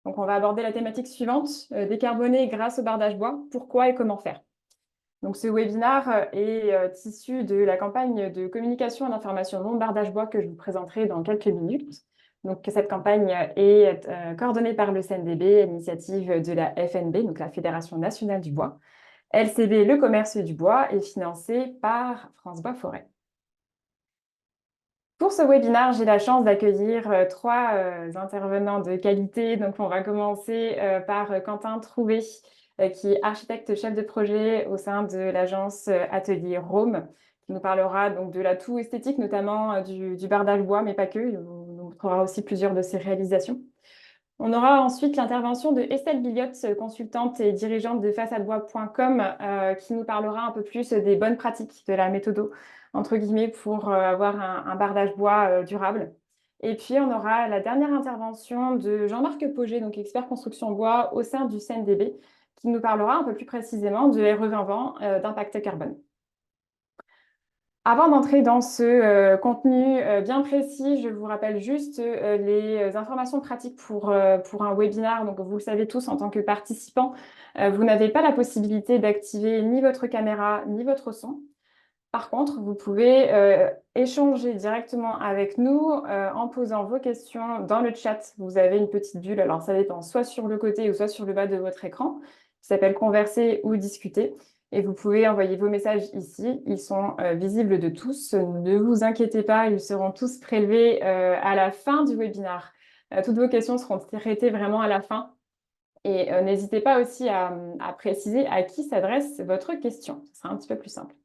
Donc, on va aborder la thématique suivante, décarboner grâce au bardage bois, pourquoi et comment faire. Donc, ce webinaire est issu de la campagne de communication et d'information non bardage bois que je vous présenterai dans quelques minutes. Donc, cette campagne est coordonnée par le CNDB à l'initiative de la FNB, donc la Fédération nationale du bois. LCB, le commerce du bois, est financée par France Bois Forêt. Pour ce webinaire, j'ai la chance d'accueillir trois intervenants de qualité. Donc, on va commencer par Quentin Trouvé, qui est architecte chef de projet au sein de l'agence Atelier Rome, qui nous parlera donc de l'atout esthétique, notamment du bardage bois, mais pas que. Il nous montrera aussi plusieurs de ses réalisations. On aura ensuite l'intervention de Estelle Billotte, consultante et dirigeante de façadebois.com, qui nous parlera un peu plus des bonnes pratiques de la méthode, entre guillemets, pour avoir un bardage bois durable. Et puis, on aura la dernière intervention de Jean-Marc Poget, donc expert construction bois au sein du CNDB, qui nous parlera un peu plus précisément de RE 2020, d'impact carbone. Avant d'entrer dans ce contenu bien précis, je vous rappelle juste les informations pratiques pour un webinaire. Donc, vous le savez tous, en tant que participant, vous n'avez pas la possibilité d'activer ni votre caméra ni votre son. Par contre, vous pouvez échanger directement avec nous en posant vos questions dans le chat. Vous avez une petite bulle, alors ça dépend, soit sur le côté ou soit sur le bas de votre écran, qui s'appelle Converser ou discuter. Et vous pouvez envoyer vos messages ici. Ils sont visibles de tous. Ne vous inquiétez pas, ils seront tous prélevés à la fin du webinaire. Toutes vos questions seront traitées vraiment à la fin. Et n'hésitez pas aussi à préciser à qui s'adresse votre question. Ce sera un petit peu plus simple.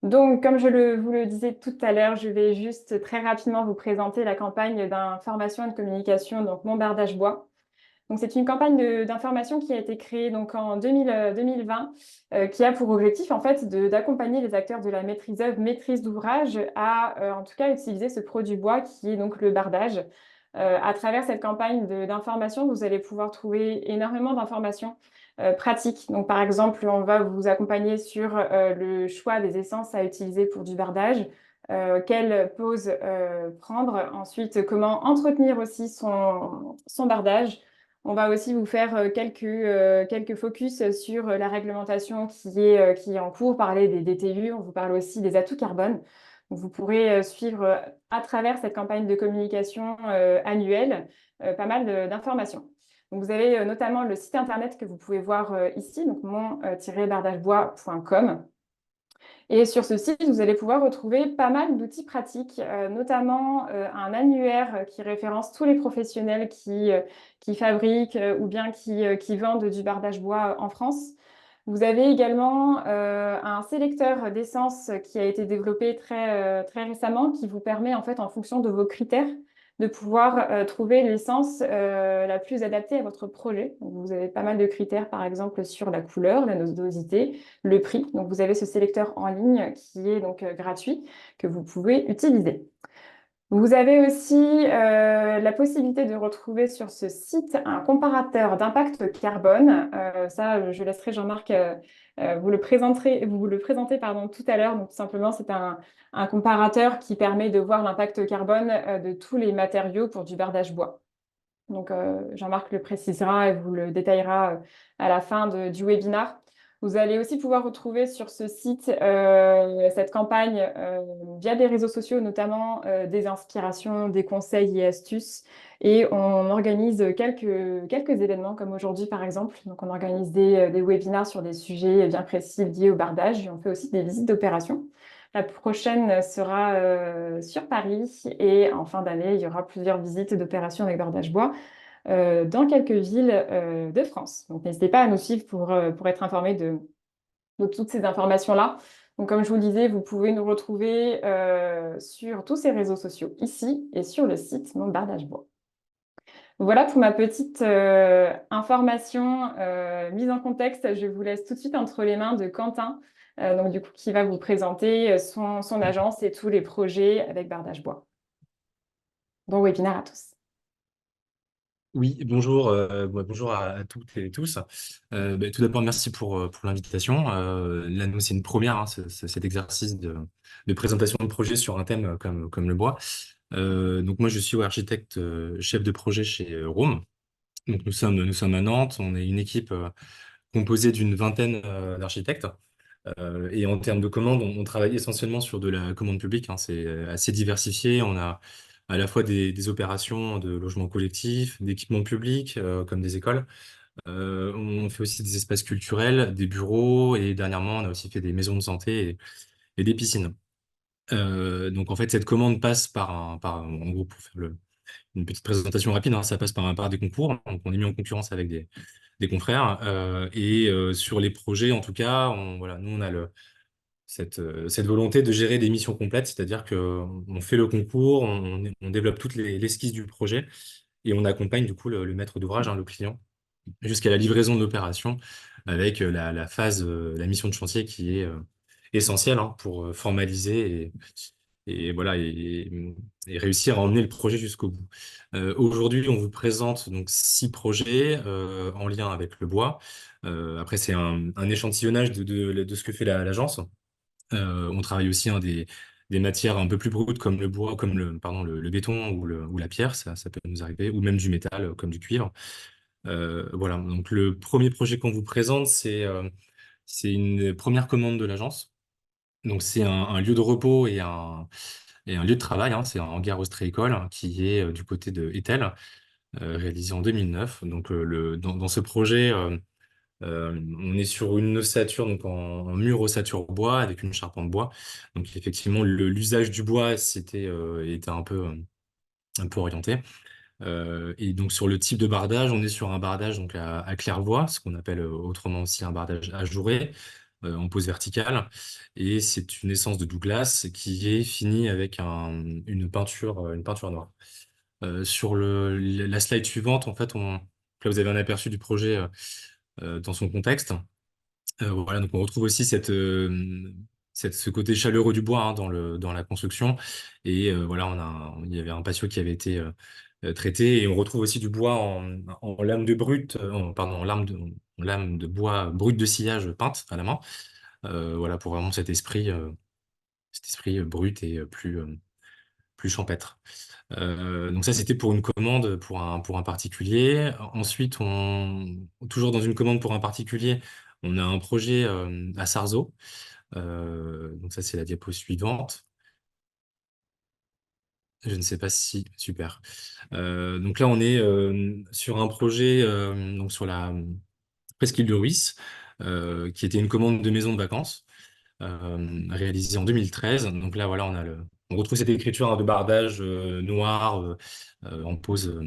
Donc, comme vous le disais tout à l'heure, je vais juste très rapidement vous présenter la campagne d'information et de communication, donc Mon Bardage Bois. Donc, c'est une campagne d'information qui a été créée donc, en 2020, qui a pour objectif en fait d'accompagner les acteurs de la maîtrise d'œuvre, maîtrise d'ouvrage à en tout cas utiliser ce produit bois qui est donc le bardage. À travers cette campagne d'information, vous allez pouvoir trouver énormément d'informations pratiques. Donc, par exemple, on va vous accompagner sur le choix des essences à utiliser pour du bardage, quelle pose prendre, ensuite comment entretenir aussi son bardage. On va aussi vous faire quelques focus sur la réglementation qui est en cours, parler des DTU, on vous parle aussi des atouts carbone. Donc, vous pourrez suivre à travers cette campagne de communication annuelle pas mal d'informations. Donc, vous avez notamment le site internet que vous pouvez voir ici, donc mon-bardagebois.com. Et sur ce site, vous allez pouvoir retrouver pas mal d'outils pratiques, notamment un annuaire qui référence tous les professionnels qui fabriquent ou bien qui vendent du bardage bois en France. Vous avez également un sélecteur d'essence qui a été développé très récemment, qui vous permet, en fait, en fonction de vos critères, de pouvoir trouver l'essence la plus adaptée à votre projet. Donc, vous avez pas mal de critères, par exemple, sur la couleur, la nodosité, le prix. Donc, vous avez ce sélecteur en ligne qui est donc gratuit, que vous pouvez utiliser. Vous avez aussi la possibilité de retrouver sur ce site un comparateur d'impact carbone. Ça, je laisserai Jean-Marc vous le présenter pardon, tout à l'heure. Donc, tout simplement, c'est un comparateur qui permet de voir l'impact carbone de tous les matériaux pour du bardage bois. Donc, Jean-Marc le précisera et vous le détaillera à la fin du webinaire. Vous allez aussi pouvoir retrouver sur ce site cette campagne via des réseaux sociaux, notamment des inspirations, des conseils et astuces. Et on organise quelques événements, comme aujourd'hui par exemple. Donc, on organise des webinaires sur des sujets bien précis liés au bardage. Et on fait aussi des visites d'opérations. La prochaine sera sur Paris et en fin d'année, il y aura plusieurs visites d'opérations avec bardage bois dans quelques villes de France. Donc, n'hésitez pas à nous suivre pour être informé de toutes ces informations-là. Donc, comme je vous le disais, vous pouvez nous retrouver sur tous ces réseaux sociaux ici et sur le site Mon Bardage Bois. Voilà pour ma petite information mise en contexte. Je vous laisse tout de suite entre les mains de Quentin, donc du coup, qui va vous présenter son agence et tous les projets avec Bardage Bois. Bon webinaire à tous. Oui, bonjour, bonjour à toutes et tous. Tout d'abord, merci pour l'invitation. Là, nous, c'est une première, hein, cet exercice de présentation de projet sur un thème comme le bois. Donc moi, je suis ouais, architecte chef de projet chez Rome. Donc nous sommes à Nantes. On est une équipe composée d'une vingtaine d'architectes. Et en termes de commandes, on travaille essentiellement sur de la commande publique, hein. C'est assez diversifié. On a à la fois des opérations de logement collectif, d'équipements publics comme des écoles. On fait aussi des espaces culturels, des bureaux et dernièrement, on a aussi fait des maisons de santé et des piscines. Donc en fait, cette commande passe en gros, pour faire une petite présentation rapide, hein, ça passe par des concours. Donc on est mis en concurrence avec des confrères. Sur les projets, en tout cas, voilà, nous, on a cette volonté de gérer des missions complètes, c'est-à-dire qu'on fait le concours, on développe toutes l'esquisse du projet et on accompagne du coup le maître d'ouvrage, hein, le client, jusqu'à la livraison de l'opération avec la phase, la mission de chantier qui est essentielle hein, pour formaliser et réussir à emmener le projet jusqu'au bout. Aujourd'hui, on vous présente donc 6 projets en lien avec le bois. Après, c'est un échantillonnage de ce que fait l'agence. On travaille aussi hein, des matières un peu plus brutes comme le bois, comme le béton ou la pierre, ça peut nous arriver, ou même du métal comme du cuivre. Voilà, donc le premier projet qu'on vous présente, c'est une première commande de l'agence. Donc c'est un lieu de repos et un lieu de travail, hein. C'est un hangar ostréicole hein, qui est du côté de Etel, réalisé en 2009. Donc dans ce projet, on est sur une ossature, donc en mur ossature bois avec une charpente bois. Donc effectivement, l'usage du bois était un peu orienté. Et donc sur le type de bardage, on est sur un bardage donc à claire-voie, ce qu'on appelle autrement aussi un bardage ajouré, en pose verticale. Et c'est une essence de Douglas qui est finie avec une peinture noire. Sur la slide suivante, en fait, là vous avez un aperçu du projet dans son contexte. Voilà, donc on retrouve aussi ce côté chaleureux du bois hein, dans la construction. Et voilà, il y avait un patio qui avait été traité et on retrouve aussi du bois en lame de brut, pardon, en lame de bois brut de sciage peinte à la main. Voilà, pour vraiment cet esprit brut et plus champêtre. Donc ça, c'était pour une commande pour un particulier. Ensuite, toujours dans une commande pour un particulier, on a un projet à Sarzeau. Donc ça, c'est la diapo suivante. Je ne sais pas si... Super. Donc là, on est sur un projet donc sur la presqu'île de Ruisse, qui était une commande de maison de vacances, réalisée en 2013. Donc là, voilà, on retrouve cette écriture hein, de bardage noir en pose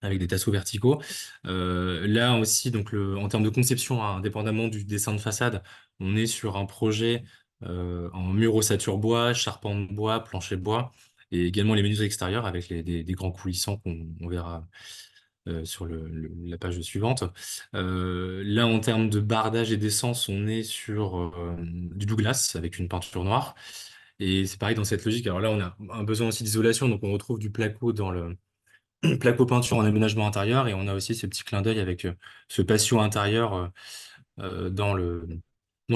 avec des tasseaux verticaux. Là aussi, donc en termes de conception, hein, indépendamment du dessin de façade, on est sur un projet en mur ossature bois, charpente bois, plancher bois, et également les menus extérieurs avec des grands coulissants qu'on verra sur la page suivante. Là, en termes de bardage et d'essence, on est sur du Douglas avec une peinture noire. Et c'est pareil dans cette logique. Alors là, on a un besoin aussi d'isolation, donc on retrouve du placo dans le placo peinture en aménagement intérieur et on a aussi ce petit clin d'œil avec ce patio intérieur dans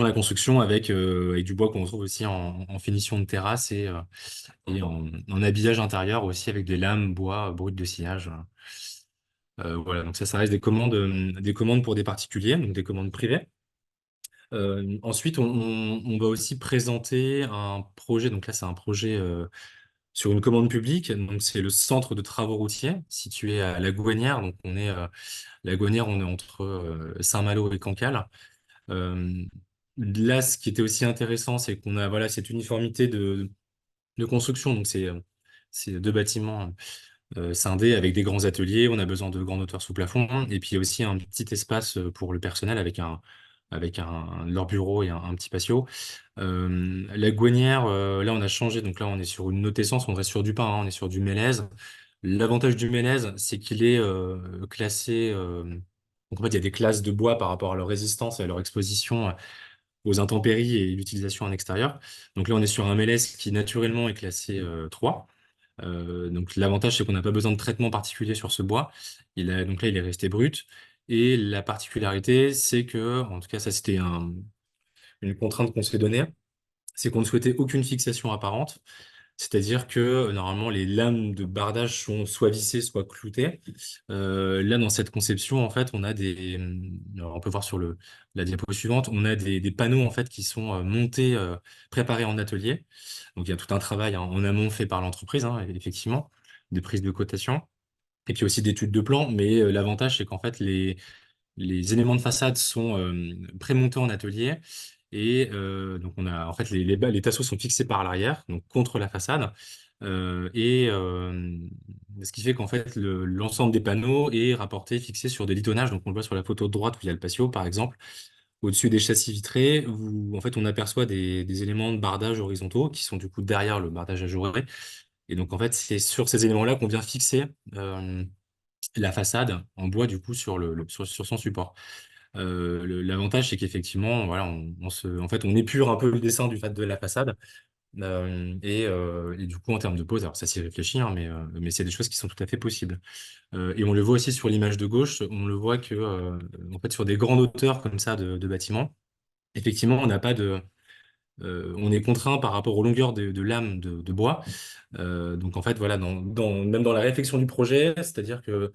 la construction avec du bois qu'on retrouve aussi en finition de terrasse et en habillage intérieur aussi avec des lames bois brutes de sillage. Voilà, donc ça reste des commandes pour des particuliers, donc des commandes privées. Ensuite, on va aussi présenter un projet, donc là c'est un projet sur une commande publique, donc c'est le centre de travaux routiers situé à La Gouanière, donc La Gouanière, on est entre Saint-Malo et Cancale. Euh, Là, ce qui était aussi intéressant, c'est qu'on a voilà cette uniformité de construction, donc c'est 2 bâtiments scindés avec des grands ateliers. On a besoin de grandes hauteurs sous plafond. Et puis il y a aussi un petit espace pour le personnel avec leur bureau et un petit patio. La Gouanière, là on a changé. Donc là on est sur une haute essence, on reste sur du pain, hein, on est sur du mélèze. L'avantage du mélèze, c'est qu'il est classé. Donc en fait, il y a des classes de bois par rapport à leur résistance et à leur exposition aux intempéries et l'utilisation en extérieur. Donc là, on est sur un mélèze qui naturellement est classé 3. Donc l'avantage, c'est qu'on n'a pas besoin de traitement particulier sur ce bois. Donc là, il est resté brut. Et la particularité, c'est que, en tout cas, ça c'était une contrainte qu'on s'est donnée, c'est qu'on ne souhaitait aucune fixation apparente. C'est-à-dire que normalement les lames de bardage sont soit vissées, soit cloutées. Là, dans cette conception, en fait, on a alors, on peut voir sur la diapo suivante, on a des panneaux en fait qui sont montés, préparés en atelier. Donc il y a tout un travail hein, en amont fait par l'entreprise, hein, effectivement, des prises de cotation. Et puis aussi d'études de plan, mais l'avantage, c'est qu'en fait, les éléments de façade sont prémontés en atelier et donc on a en fait les tasseaux sont fixés par l'arrière, donc contre la façade. Ce qui fait qu'en fait l'ensemble des panneaux est rapporté, fixé sur des litonnages. Donc on le voit sur la photo de droite où il y a le patio, par exemple. Au-dessus des châssis vitrés, où en fait on aperçoit des éléments de bardage horizontaux qui sont du coup derrière le bardage ajouré. Et donc en fait c'est sur ces éléments-là qu'on vient fixer la façade en bois du coup sur son support. L'avantage, c'est qu'effectivement, voilà, en fait, on épure un peu le dessin du fait de la façade. Et du coup, en termes de pose, alors ça s'y réfléchit, hein, mais c'est des choses qui sont tout à fait possibles. Et on le voit aussi sur l'image de gauche, on le voit que, en fait, sur des grandes hauteurs comme ça de bâtiments, effectivement, on n'a pas on est contraint par rapport aux longueurs de lames de bois. Donc, en fait, voilà, même dans la réflexion du projet, c'est-à-dire que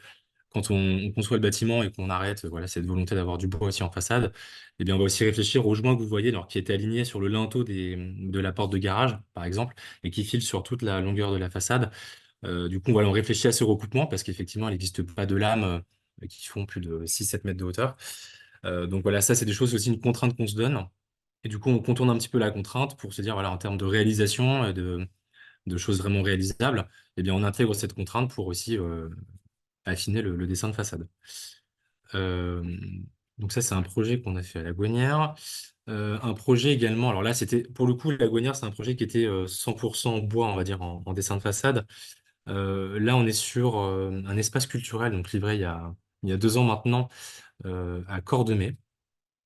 quand on conçoit le bâtiment et qu'on arrête voilà, cette volonté d'avoir du bois aussi en façade, eh bien, on va aussi réfléchir au joint que vous voyez, alors, qui était aligné sur le linteau de la porte de garage, par exemple, et qui file sur toute la longueur de la façade. Du coup, voilà, on réfléchit à ce recoupement parce qu'effectivement, il n'existe pas de lames qui font plus de 6-7 mètres de hauteur. Donc voilà, ça, c'est des choses aussi, une contrainte qu'on se donne. Et du coup, on contourne un petit peu la contrainte pour se dire, voilà, en termes de réalisation, de choses vraiment réalisables, eh bien, on intègre cette contrainte pour aussi affiner le dessin de façade. Euh, donc ça, c'est un projet qu'on a fait à La Gouanière. Un projet également, alors là, c'était pour le coup, La Gouanière, c'est un projet qui était 100% bois, on va dire, en dessin de façade. Là, on est sur un espace culturel, donc livré il y a 2 ans maintenant, à Cordemais.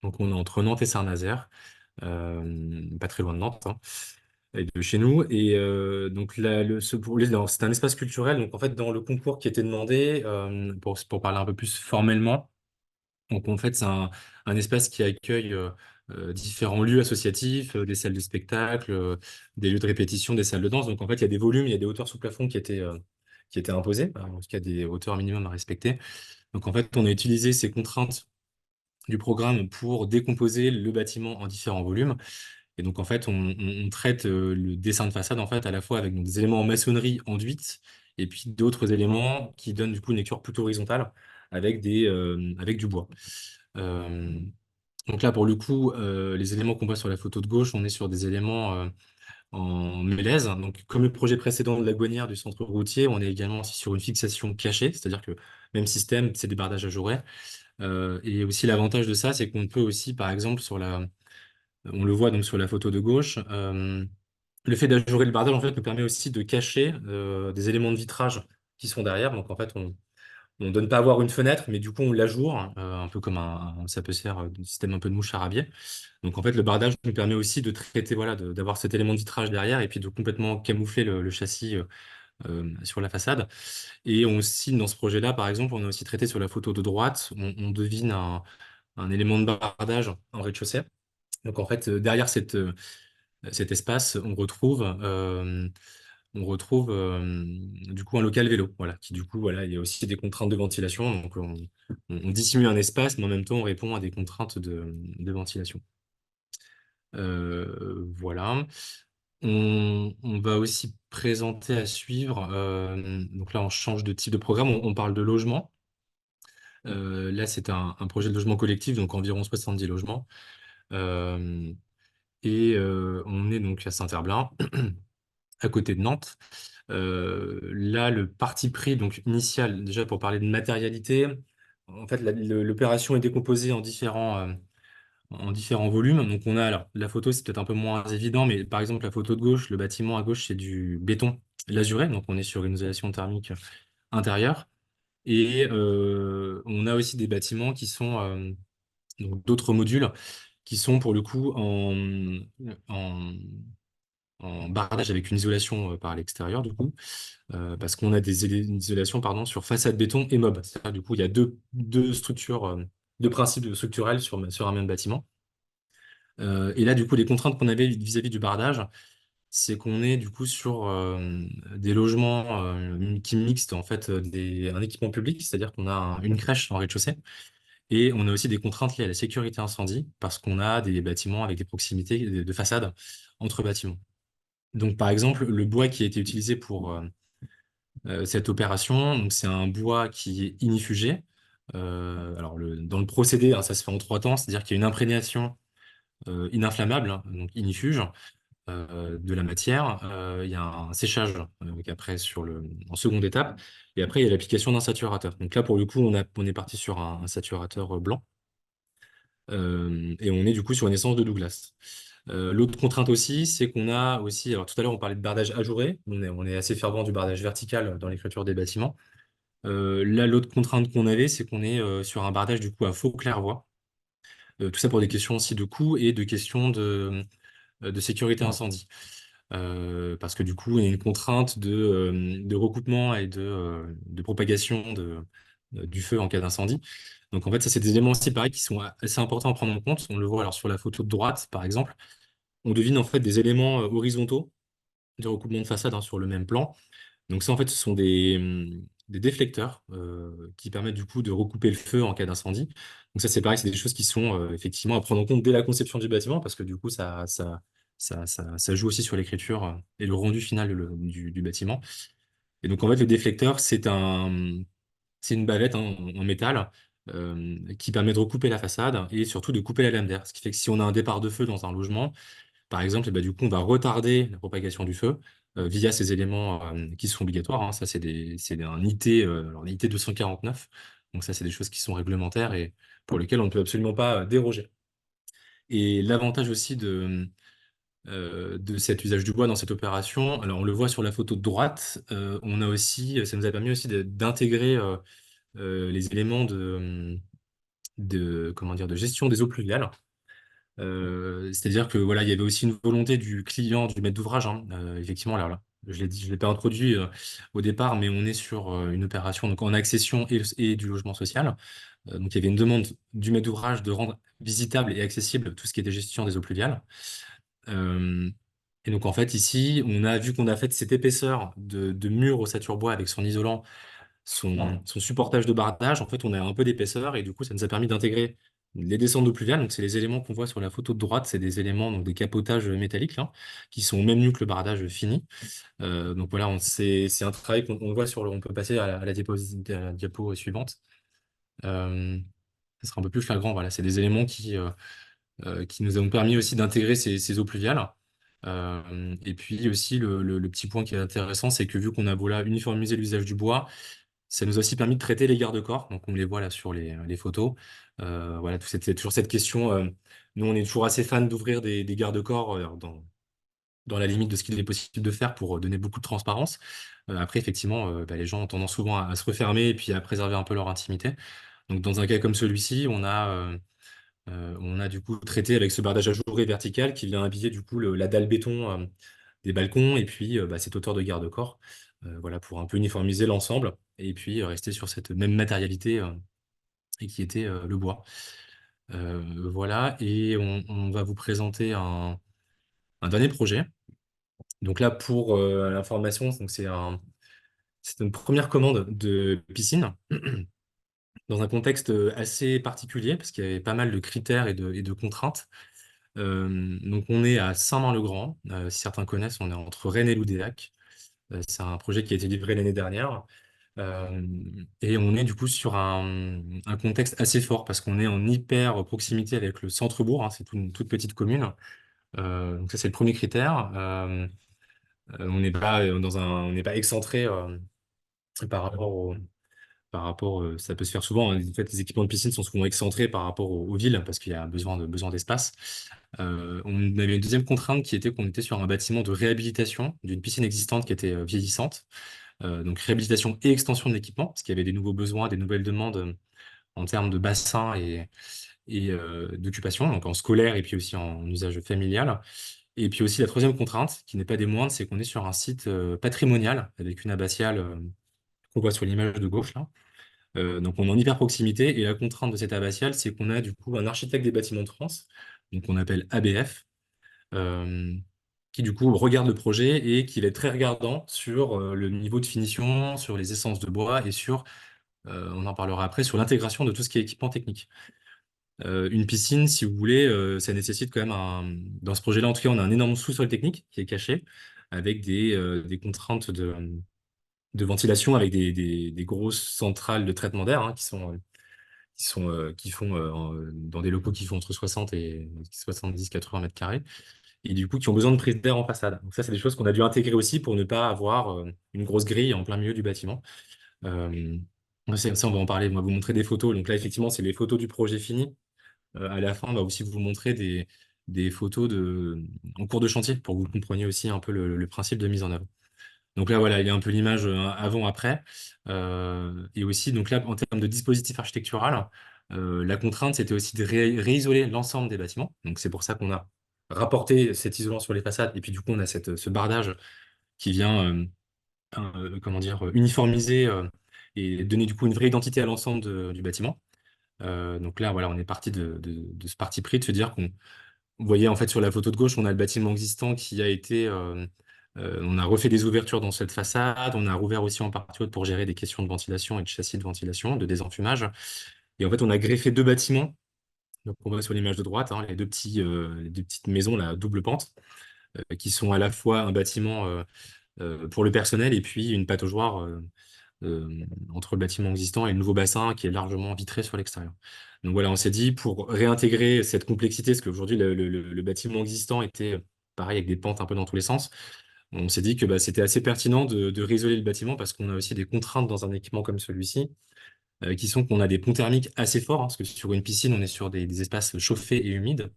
Donc on est entre Nantes et Saint-Nazaire, pas très loin de Nantes, hein, et de chez nous. Et donc là, alors, c'est un espace culturel. Donc en fait, dans le concours qui était demandé, pour parler un peu plus formellement, donc en fait, c'est un espace qui accueille différents lieux associatifs, des salles de spectacle, des lieux de répétition, des salles de danse. Donc en fait, il y a des volumes, il y a des hauteurs sous plafond qui étaient imposées, en tout cas des hauteurs minimum à respecter. Donc en fait, on a utilisé ces contraintes du programme pour décomposer le bâtiment en différents volumes. Et donc en fait, on traite le dessin de façade en fait à la fois avec donc, des éléments en maçonnerie enduite et puis d'autres éléments qui donnent du coup une lecture plutôt horizontale avec du bois. Euh, donc là, pour le coup, les éléments qu'on voit sur la photo de gauche, on est sur des éléments en mélèze. Donc, comme le projet précédent de la Gouanière du centre routier, on est également aussi sur une fixation cachée, c'est-à-dire que même système, c'est des bardages ajourés. Et aussi l'avantage de ça, c'est qu'on peut aussi, par exemple, on le voit donc sur la photo de gauche, le fait d'ajurer le bardage en fait nous permet aussi de cacher des éléments de vitrage qui sont derrière. Donc en fait, on donne pas à voir une fenêtre, mais du coup, on l'ajoure, un peu comme ça peut se faire du système un peu de mouche à rabier. Donc, en fait, le bardage nous permet aussi de traiter, voilà, d'avoir cet élément de vitrage derrière et puis de complètement camoufler le châssis sur la façade. Et on aussi, dans ce projet-là, par exemple, on a aussi traité sur la photo de droite, on devine un élément de bardage en rez-de-chaussée. Donc, en fait, derrière cet espace, on retrouve du coup un local vélo, voilà, qui du coup, voilà, il y a aussi des contraintes de ventilation, donc on dissimule un espace, mais en même temps, on répond à des contraintes de ventilation. Voilà. On va aussi présenter à suivre, donc là, on change de type de programme, on parle de logement. Là, c'est un projet de logement collectif, donc environ 70 logements. Euh, on est donc à Saint-Herblain, à côté de Nantes. Là, le parti pris donc initial, déjà pour parler de matérialité, en fait, l'opération est décomposée en différents volumes. Donc, on a alors la photo, c'est peut-être un peu moins évident, mais par exemple, la photo de gauche, le bâtiment à gauche, c'est du béton lasuré. Donc, on est sur une isolation thermique intérieure. Et on a aussi des bâtiments qui sont donc d'autres modules qui sont pour le coup en, en bardage avec une isolation par l'extérieur, du coup, parce qu'on a une isolation pardon, sur façade béton et mob. C'est-à-dire, du coup, il y a deux structures, deux principes structurels sur un même bâtiment. Et là, du coup, les contraintes qu'on avait vis-à-vis du bardage, c'est qu'on est du coup sur des logements qui mixent en fait un équipement public, c'est-à-dire qu'on a une crèche en rez-de-chaussée et on a aussi des contraintes liées à la sécurité incendie parce qu'on a des bâtiments avec des proximités de façades entre bâtiments. Donc par exemple, le bois qui a été utilisé pour cette opération, donc c'est un bois qui est ignifugé. Alors dans le procédé, hein, ça se fait en 3 temps, c'est-à-dire qu'il y a une imprégnation ininflammable, hein, donc ignifuge de la matière. Il y a un séchage après en seconde étape. Et après, il y a l'application d'un saturateur. Donc là, pour le coup, on est parti sur un saturateur blanc. Et on est du coup sur une essence de Douglas. L'autre contrainte aussi, c'est qu'on a aussi, alors tout à l'heure on parlait de bardage ajouré, on est assez fervent du bardage vertical dans l'écriture des bâtiments. Là, l'autre contrainte qu'on avait, c'est qu'on est sur un bardage du coup à faux clairvoie. Tout ça pour des questions aussi de coût et de questions de sécurité incendie. Parce que du coup, il y a une contrainte de recoupement et de propagation du feu en cas d'incendie. Donc en fait, ça, c'est des éléments aussi pareil qui sont assez importants à prendre en compte. On le voit alors sur la photo de droite, par exemple. On devine en fait des éléments horizontaux de recoupement de façade hein, sur le même plan. Donc ça, en fait, ce sont des déflecteurs qui permettent du coup de recouper le feu en cas d'incendie. Donc ça, c'est pareil, c'est des choses qui sont effectivement à prendre en compte dès la conception du bâtiment, parce que du coup, ça joue aussi sur l'écriture et le rendu final du bâtiment. Et donc, en fait, le déflecteur, c'est une bavette hein, en métal qui permet de recouper la façade et surtout de couper la lame d'air. Ce qui fait que si on a un départ de feu dans un logement, par exemple, et bah, du coup, on va retarder la propagation du feu via ces éléments qui sont obligatoires, hein. Ça, c'est un IT, alors, un IT 249. Donc ça, c'est des choses qui sont réglementaires et pour lesquelles on ne peut absolument pas déroger. Et l'avantage aussi de cet usage du bois dans cette opération, alors on le voit sur la photo de droite, ça nous a permis aussi d'intégrer les éléments comment dire, de gestion des eaux pluviales. C'est-à-dire que voilà, il y avait aussi une volonté du client, du maître d'ouvrage, hein. Effectivement, alors là, je l'ai dit, je l'ai pas introduit au départ, mais on est sur une opération donc en accession et du logement social. Donc il y avait une demande du maître d'ouvrage de rendre visitable et accessible tout ce qui était gestion des eaux pluviales. Euh, et donc en fait ici, on a vu qu'on a fait cette épaisseur de mur au bois avec son isolant son supportage de bardage, en fait, on a un peu d'épaisseur et du coup, ça nous a permis d'intégrer les descentes d'eau pluviale. Donc, c'est les éléments qu'on voit sur la photo de droite, c'est des éléments, donc des capotages métalliques, là, qui sont au même nu que le bardage fini. Donc voilà, c'est un travail qu'on voit on peut passer à la diapo suivante. Euh, Ça sera un peu plus flagrant. Voilà, c'est des éléments qui nous ont permis aussi d'intégrer ces eaux pluviales. Et puis aussi, le petit point qui est intéressant, c'est que vu qu'on a voilà, uniformisé l'usage du bois, ça nous a aussi permis de traiter les garde-corps, donc on les voit là sur les photos. Voilà, c'était toujours cette question. Nous, on est toujours assez fan d'ouvrir des garde-corps dans la limite de ce qu'il est possible de faire pour donner beaucoup de transparence. Après, effectivement, bah, les gens ont tendance souvent à se refermer et puis à préserver un peu leur intimité. Donc, dans un cas comme celui-ci, on a du coup traité avec ce bardage ajouré vertical qui vient habiller du coup la dalle béton des balcons et puis bah, cette hauteur de garde-corps, voilà, pour un peu uniformiser l'ensemble et puis rester sur cette même matérialité et qui était le bois. Voilà, et on va vous présenter un dernier projet. Donc là, pour l'information, donc c'est une première commande de piscine dans un contexte assez particulier parce qu'il y avait pas mal de critères et de contraintes. Donc on est à Saint-Maur-le-Grand. Si certains connaissent, on est entre Rennes et Loudéac. C'est un projet qui a été livré l'année dernière. Euh, et on est du coup sur un contexte assez fort parce qu'on est en hyper proximité avec le centre-bourg, hein, c'est une toute petite commune. Donc ça c'est le premier critère. On n'est pas on n'est pas excentré par rapport ça peut se faire souvent, hein. En fait, les équipements de piscine sont souvent excentrés par rapport aux villes parce qu'il y a besoin d'espace. On avait une deuxième contrainte qui était qu'on était sur un bâtiment de réhabilitation d'une piscine existante qui était vieillissante. Donc réhabilitation et extension de l'équipement, parce qu'il y avait des nouveaux besoins, des nouvelles demandes en termes de bassin et d'occupation, donc en scolaire et puis aussi en usage familial. Et puis aussi la troisième contrainte, qui n'est pas des moindres, c'est qu'on est sur un site patrimonial avec une abbatiale qu'on voit sur l'image de gauche là. Donc on est en hyper proximité et la contrainte de cette abbatiale, c'est qu'on a du coup un architecte des bâtiments de France, donc on appelle ABF, qui du coup regarde le projet et qui va être très regardant sur le niveau de finition, sur les essences de bois et sur, on en parlera après, sur l'intégration de tout ce qui est équipement technique. Une piscine, si vous voulez, ça nécessite quand même dans ce projet-là, en tout cas, on a un énorme sous-sol technique qui est caché avec des contraintes de ventilation, avec des grosses centrales de traitement d'air hein, qui font dans des locaux qui font entre 60 et 70-80 mètres carrés, et du coup qui ont besoin de prise d'air en façade. Donc ça, c'est des choses qu'on a dû intégrer aussi pour ne pas avoir une grosse grille en plein milieu du bâtiment. Euh, ça, on va en parler, on va vous montrer des photos. Donc là, effectivement, c'est les photos du projet fini. À la fin, on va aussi vous montrer des photos en cours de chantier pour que vous compreniez aussi un peu le principe de mise en œuvre. Donc là, voilà, il y a un peu l'image avant-après. Et aussi, donc là, en termes de dispositif architectural, la contrainte, c'était aussi de réisoler l'ensemble des bâtiments. Donc c'est pour ça qu'on a rapporté cet isolant sur les façades. Et puis du coup, on a ce bardage qui vient, comment dire, uniformiser et donner du coup une vraie identité à l'ensemble du bâtiment. Donc là, voilà, on est parti de ce parti pris de se dire qu'on vous voyez, en fait, sur la photo de gauche, on a le bâtiment existant qui a été. On a refait des ouvertures dans cette façade. On a rouvert aussi en partie haute pour gérer des questions de ventilation et de châssis de ventilation, de désenfumage. Et en fait, on a greffé deux bâtiments. Donc, on voit sur l'image de droite, hein, les deux petites maisons, la double pente, qui sont à la fois un bâtiment pour le personnel et puis une pataugeoire entre le bâtiment existant et le nouveau bassin qui est largement vitré sur l'extérieur. Donc voilà, on s'est dit pour réintégrer cette complexité, parce qu'aujourd'hui le bâtiment existant était pareil avec des pentes un peu dans tous les sens, on s'est dit que bah, c'était assez pertinent de réisoler le bâtiment parce qu'on a aussi des contraintes dans un équipement comme celui-ci, qui sont qu'on a des ponts thermiques assez forts, hein, parce que sur une piscine, on est sur des espaces chauffés et humides.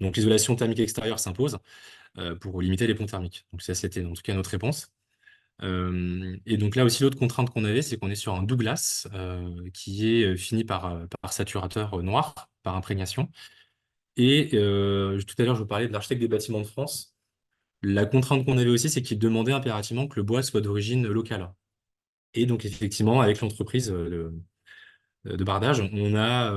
Donc l'isolation thermique extérieure s'impose pour limiter les ponts thermiques. Donc ça, c'était en tout cas notre réponse. Et donc là aussi, l'autre contrainte qu'on avait, c'est qu'on est sur un Douglas qui est fini par saturateur noir, par imprégnation. Et tout à l'heure, je vous parlais de l'architecte des bâtiments de France. La contrainte qu'on avait aussi, c'est qu'il demandait impérativement que le bois soit d'origine locale. Et donc, effectivement, avec l'entreprise de bardage, voilà,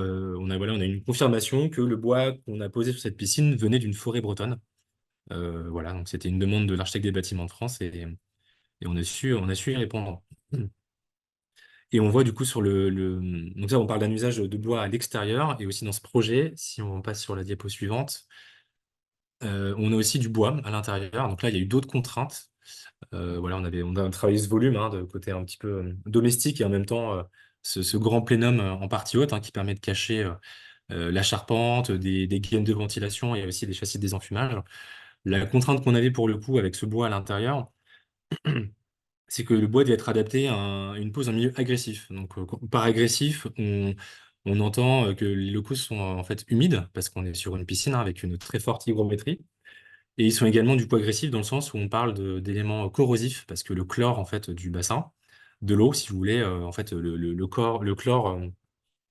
on a une confirmation que le bois qu'on a posé sur cette piscine venait d'une forêt bretonne. Voilà, donc c'était une demande de l'architecte des bâtiments de France et on a su y répondre. Et on voit du coup sur Donc là, on parle d'un usage de bois à l'extérieur et aussi dans ce projet, si on passe sur la diapo suivante, on a aussi du bois à l'intérieur. Donc là, il y a eu d'autres contraintes. Voilà, on a travaillé ce volume hein, de côté un petit peu domestique et en même temps ce grand plénum en partie haute hein, qui permet de cacher la charpente, des gaines de ventilation et aussi des châssis de désenfumage. La contrainte qu'on avait pour le coup avec ce bois à l'intérieur, c'est que le bois doit être adapté à une pose en milieu agressif. Donc, par agressif, on entend que les locaux sont en fait humides, parce qu'on est sur une piscine hein, avec une très forte hygrométrie. Et ils sont également du coup agressifs dans le sens où on parle d'éléments corrosifs, parce que le chlore en fait du bassin, de l'eau, si vous voulez, en fait, le chlore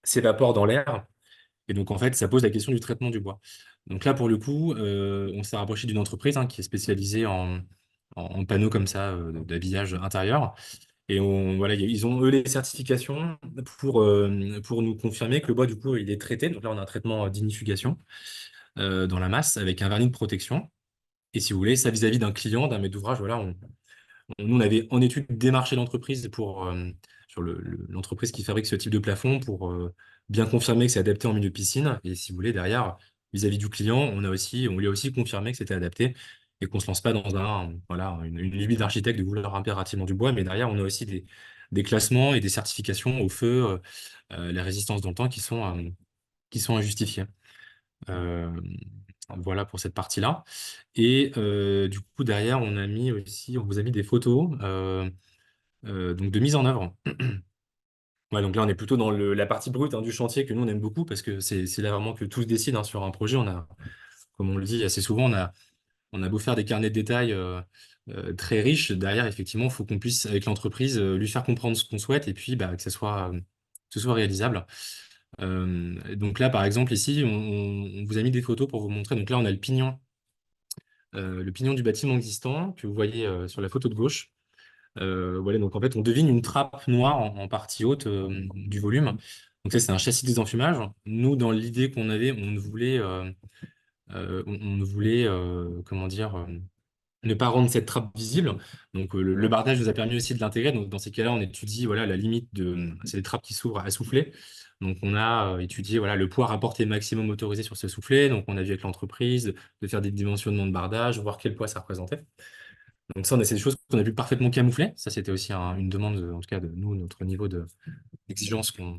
s'évapore dans l'air. Et donc, en fait, ça pose la question du traitement du bois. Donc là, pour le coup, on s'est rapproché d'une entreprise hein, qui est spécialisée en panneaux comme ça, d'habillage intérieur. Et voilà, ils ont eux les certifications pour nous confirmer que le bois, du coup, il est traité. Donc là, on a un traitement d'inifugation dans la masse avec un vernis de protection. Et si vous voulez, ça vis-à-vis d'un client, d'un maître d'ouvrage, voilà, nous, on avait en étude démarché l'entreprise sur l'entreprise qui fabrique ce type de plafond pour bien confirmer que c'est adapté en milieu de piscine. Et si vous voulez, derrière, vis-à-vis du client, on lui a aussi confirmé que c'était adapté et qu'on se lance pas dans voilà, une lubie d'architecte de vouloir impérativement du bois. Mais derrière, on a aussi des classements et des certifications au feu, la résistance dans le temps qui sont injustifiées. Euh, voilà pour cette partie-là. Et du coup, derrière, on vous a mis des photos donc de mise en œuvre. Ouais, donc là, on est plutôt dans la partie brute hein, du chantier que nous, on aime beaucoup parce que c'est là vraiment que tout se décide hein, sur un projet. Comme on le dit assez souvent, on a beau faire des carnets de détails très riches. Derrière, effectivement, il faut qu'on puisse, avec l'entreprise, lui faire comprendre ce qu'on souhaite et puis bah, que ce soit réalisable. Donc là, par exemple, ici, on vous a mis des photos pour vous montrer. Donc là, on a le pignon du bâtiment existant que vous voyez sur la photo de gauche. Voilà, donc en fait, on devine une trappe noire en partie haute du volume. Donc ça, c'est un châssis de désenfumage. Nous, dans l'idée qu'on avait, on ne voulait on voulait, comment dire, ne pas rendre cette trappe visible. Donc, le bardage nous a permis aussi de l'intégrer. Donc, dans ces cas-là, on étudie voilà, la limite de. C'est des trappes qui s'ouvrent à souffler. Donc, on a étudié voilà, le poids rapporté maximum autorisé sur ce soufflet. Donc, on a vu avec l'entreprise de faire des dimensionnements de bardage, voir quel poids ça représentait. Donc, ça, c'est des choses qu'on a pu parfaitement camoufler. Ça, c'était aussi une demande, en tout cas, de nous, notre niveau d'exigence qu'on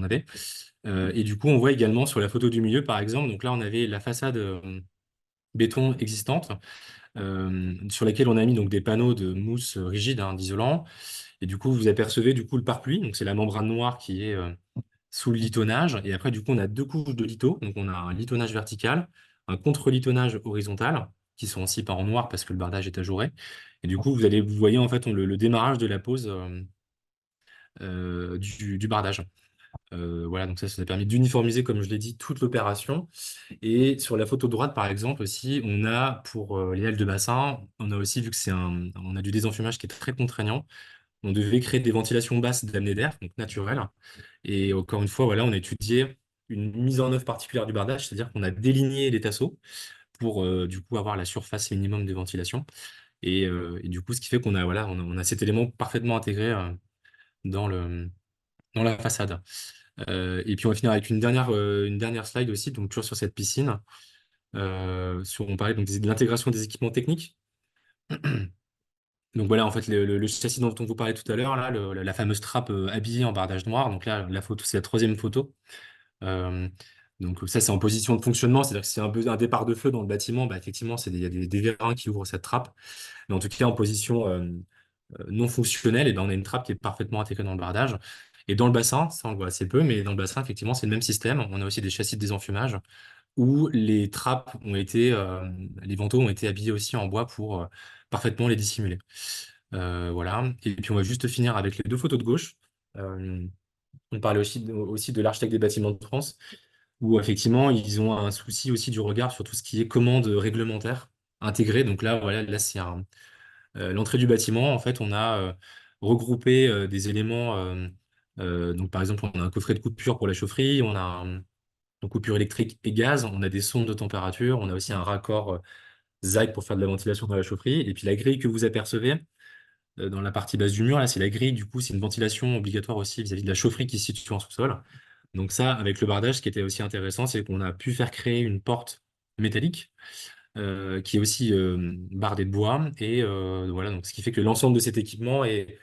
avait. Et du coup, on voit également sur la photo du milieu, par exemple, donc là, on avait la façade béton existante sur laquelle on a mis donc des panneaux de mousse rigide, hein, d'isolant. Et du coup, vous apercevez du coup le pare-pluie. Donc, c'est la membrane noire qui est sous le litonnage. Et après, du coup, on a deux couches de litho. Donc, on a un litonnage vertical, un contre-litonnage horizontal, qui sont aussi peints en noir parce que le bardage est ajouré. Et du coup, vous voyez en fait le démarrage de la pose du bardage. Voilà, donc ça a permis d'uniformiser, comme je l'ai dit, toute l'opération. Et sur la photo de droite, par exemple, aussi, on a pour les halles de bassin, on a aussi vu que on a du désenfumage qui est très contraignant. On devait créer des ventilations basses d'amener d'air, donc naturelles. Et encore une fois, voilà, on a étudié une mise en œuvre particulière du bardage, c'est-à-dire qu'on a déligné les tasseaux pour du coup avoir la surface minimum de ventilation. Et du coup, ce qui fait qu'on a voilà, on a cet élément parfaitement intégré dans dans la façade. Et puis on va finir avec une dernière slide aussi, donc toujours sur cette piscine. On parlait donc de l'intégration des équipements techniques. Donc voilà, en fait, le châssis dont on vous parlait tout à l'heure, là, la fameuse trappe habillée en bardage noir. Donc là, la photo, c'est la troisième photo. Euh, donc ça, c'est en position de fonctionnement, c'est-à-dire que s'il y a un départ de feu dans le bâtiment, bah, effectivement, il y a des vérins qui ouvrent cette trappe. Mais en tout cas, en position non fonctionnelle, et ben, on a une trappe qui est parfaitement intégrée dans le bardage. Et dans le bassin, ça on le voit assez peu, mais dans le bassin, effectivement, c'est le même système. On a aussi des châssis de désenfumage où les trappes les vantaux ont été habillés aussi en bois pour parfaitement les dissimuler. Voilà. Et puis on va juste finir avec les deux photos de gauche. Euh, on parlait aussi de l'architecte des bâtiments de France, où effectivement ils ont un souci aussi du regard sur tout ce qui est commande réglementaire intégrée. Donc là, voilà, là c'est l'entrée du bâtiment. En fait, on a regroupé des éléments. Donc par exemple, on a un coffret de coupure pour la chaufferie, on a donc coupure électrique et gaz, on a des sondes de température, on a aussi un raccord ZAC pour faire de la ventilation dans la chaufferie. Et puis la grille que vous apercevez dans la partie basse du mur, là, c'est la grille. Du coup, c'est une ventilation obligatoire aussi vis-à-vis de la chaufferie qui se situe en sous-sol. Donc ça, avec le bardage, ce qui était aussi intéressant, c'est qu'on a pu faire créer une porte métallique qui est aussi bardée de bois. Et voilà, donc ce qui fait que l'ensemble de cet équipement et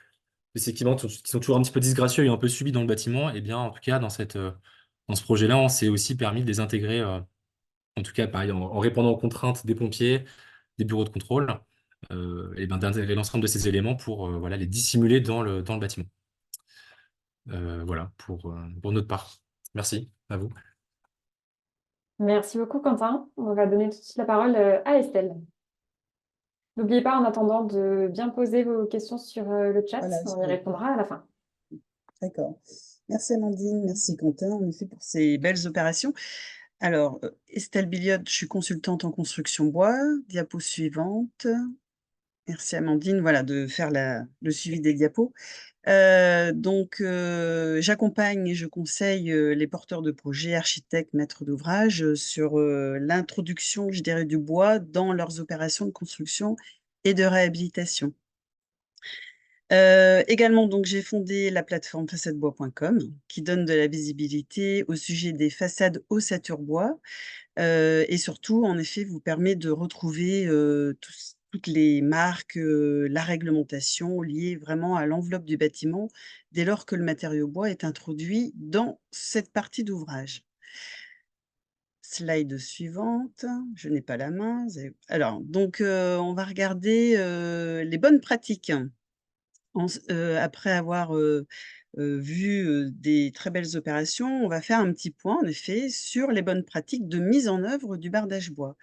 ces équipements qui sont toujours un petit peu disgracieux et un peu subis dans le bâtiment, et bien en tout cas dans ce projet-là, on s'est aussi permis de les intégrer, en tout cas pareil, en répondant aux contraintes des pompiers, des bureaux de contrôle, et ben d'intégrer l'ensemble de ces éléments pour voilà, les dissimuler dans le bâtiment. Voilà pour notre part. Merci à vous. Merci beaucoup, Quentin. On va donner tout de suite la parole à Estelle. N'oubliez pas, en attendant, de bien poser vos questions sur le chat. Voilà, On y répondra à la fin. d'accord. Merci Amandine, merci Quentin, en effet, pour ces belles opérations. Alors, Estelle Billiot, je suis consultante en construction bois. Diapo suivante. Merci Amandine, voilà, de faire le suivi des diapos. J'accompagne et je conseille, les porteurs de projets, architectes, maîtres d'ouvrage, sur, l'introduction, je dirais, du bois dans leurs opérations de construction et de réhabilitation. Également, donc, j'ai fondé la plateforme façadebois.com qui donne de la visibilité au sujet des façades ossature bois, et surtout, en effet, vous permet de retrouver, toutes les marques, la réglementation liée vraiment à l'enveloppe du bâtiment, dès lors que le matériau bois est introduit dans cette partie d'ouvrage. Slide suivante, je n'ai pas la main, alors donc, on va regarder, les bonnes pratiques. Après avoir, vu, des très belles opérations, on va faire un petit point en effet sur les bonnes pratiques de mise en œuvre du bardage bois.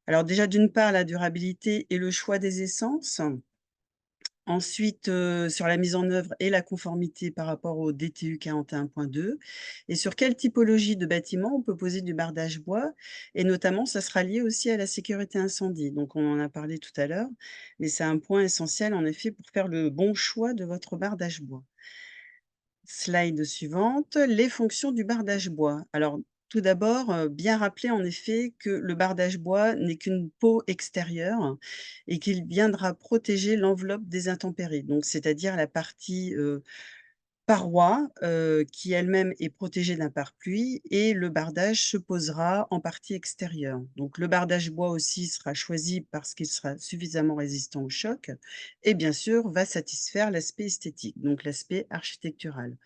Alors déjà d'une part la durabilité et le choix des essences. Ensuite, sur la mise en œuvre et la conformité par rapport au DTU 41.2 et sur quelle typologie de bâtiment on peut poser du bardage bois et notamment ça sera lié aussi à la sécurité incendie. Donc on en a parlé tout à l'heure, mais c'est un point essentiel en effet pour faire le bon choix de votre bardage bois. Slide suivante, les fonctions du bardage bois. Alors tout d'abord, bien rappeler en effet que le bardage bois n'est qu'une peau extérieure et qu'il viendra protéger l'enveloppe des intempéries. Donc c'est-à-dire la partie, paroi, qui elle-même est protégée d'un pare-pluie et le bardage se posera en partie extérieure. Donc le bardage bois aussi sera choisi parce qu'il sera suffisamment résistant au choc et bien sûr va satisfaire l'aspect esthétique, donc l'aspect architectural.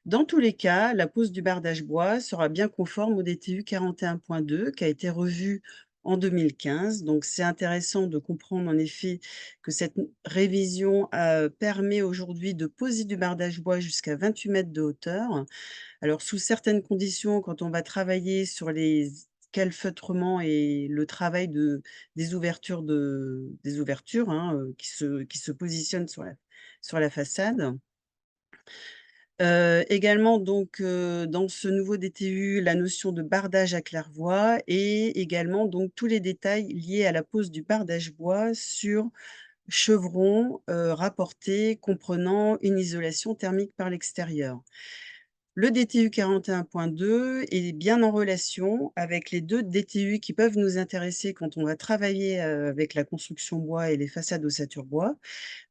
Dans tous les cas, la pose du bardage bois sera bien conforme au DTU 41.2 qui a été revu en 2015. Donc, c'est intéressant de comprendre en effet que cette révision permet aujourd'hui de poser du bardage bois jusqu'à 28 mètres de hauteur. Alors, sous certaines conditions, quand on va travailler sur les calfeutrements et le travail des ouvertures hein, qui se positionnent sur la façade. Également donc, dans ce nouveau DTU, la notion de bardage à claire-voie et également donc tous les détails liés à la pose du bardage bois sur chevron, rapporté comprenant une isolation thermique par l'extérieur. Le DTU 41.2 est bien en relation avec les 2 DTU qui peuvent nous intéresser quand on va travailler, avec la construction bois et les façades ossature bois,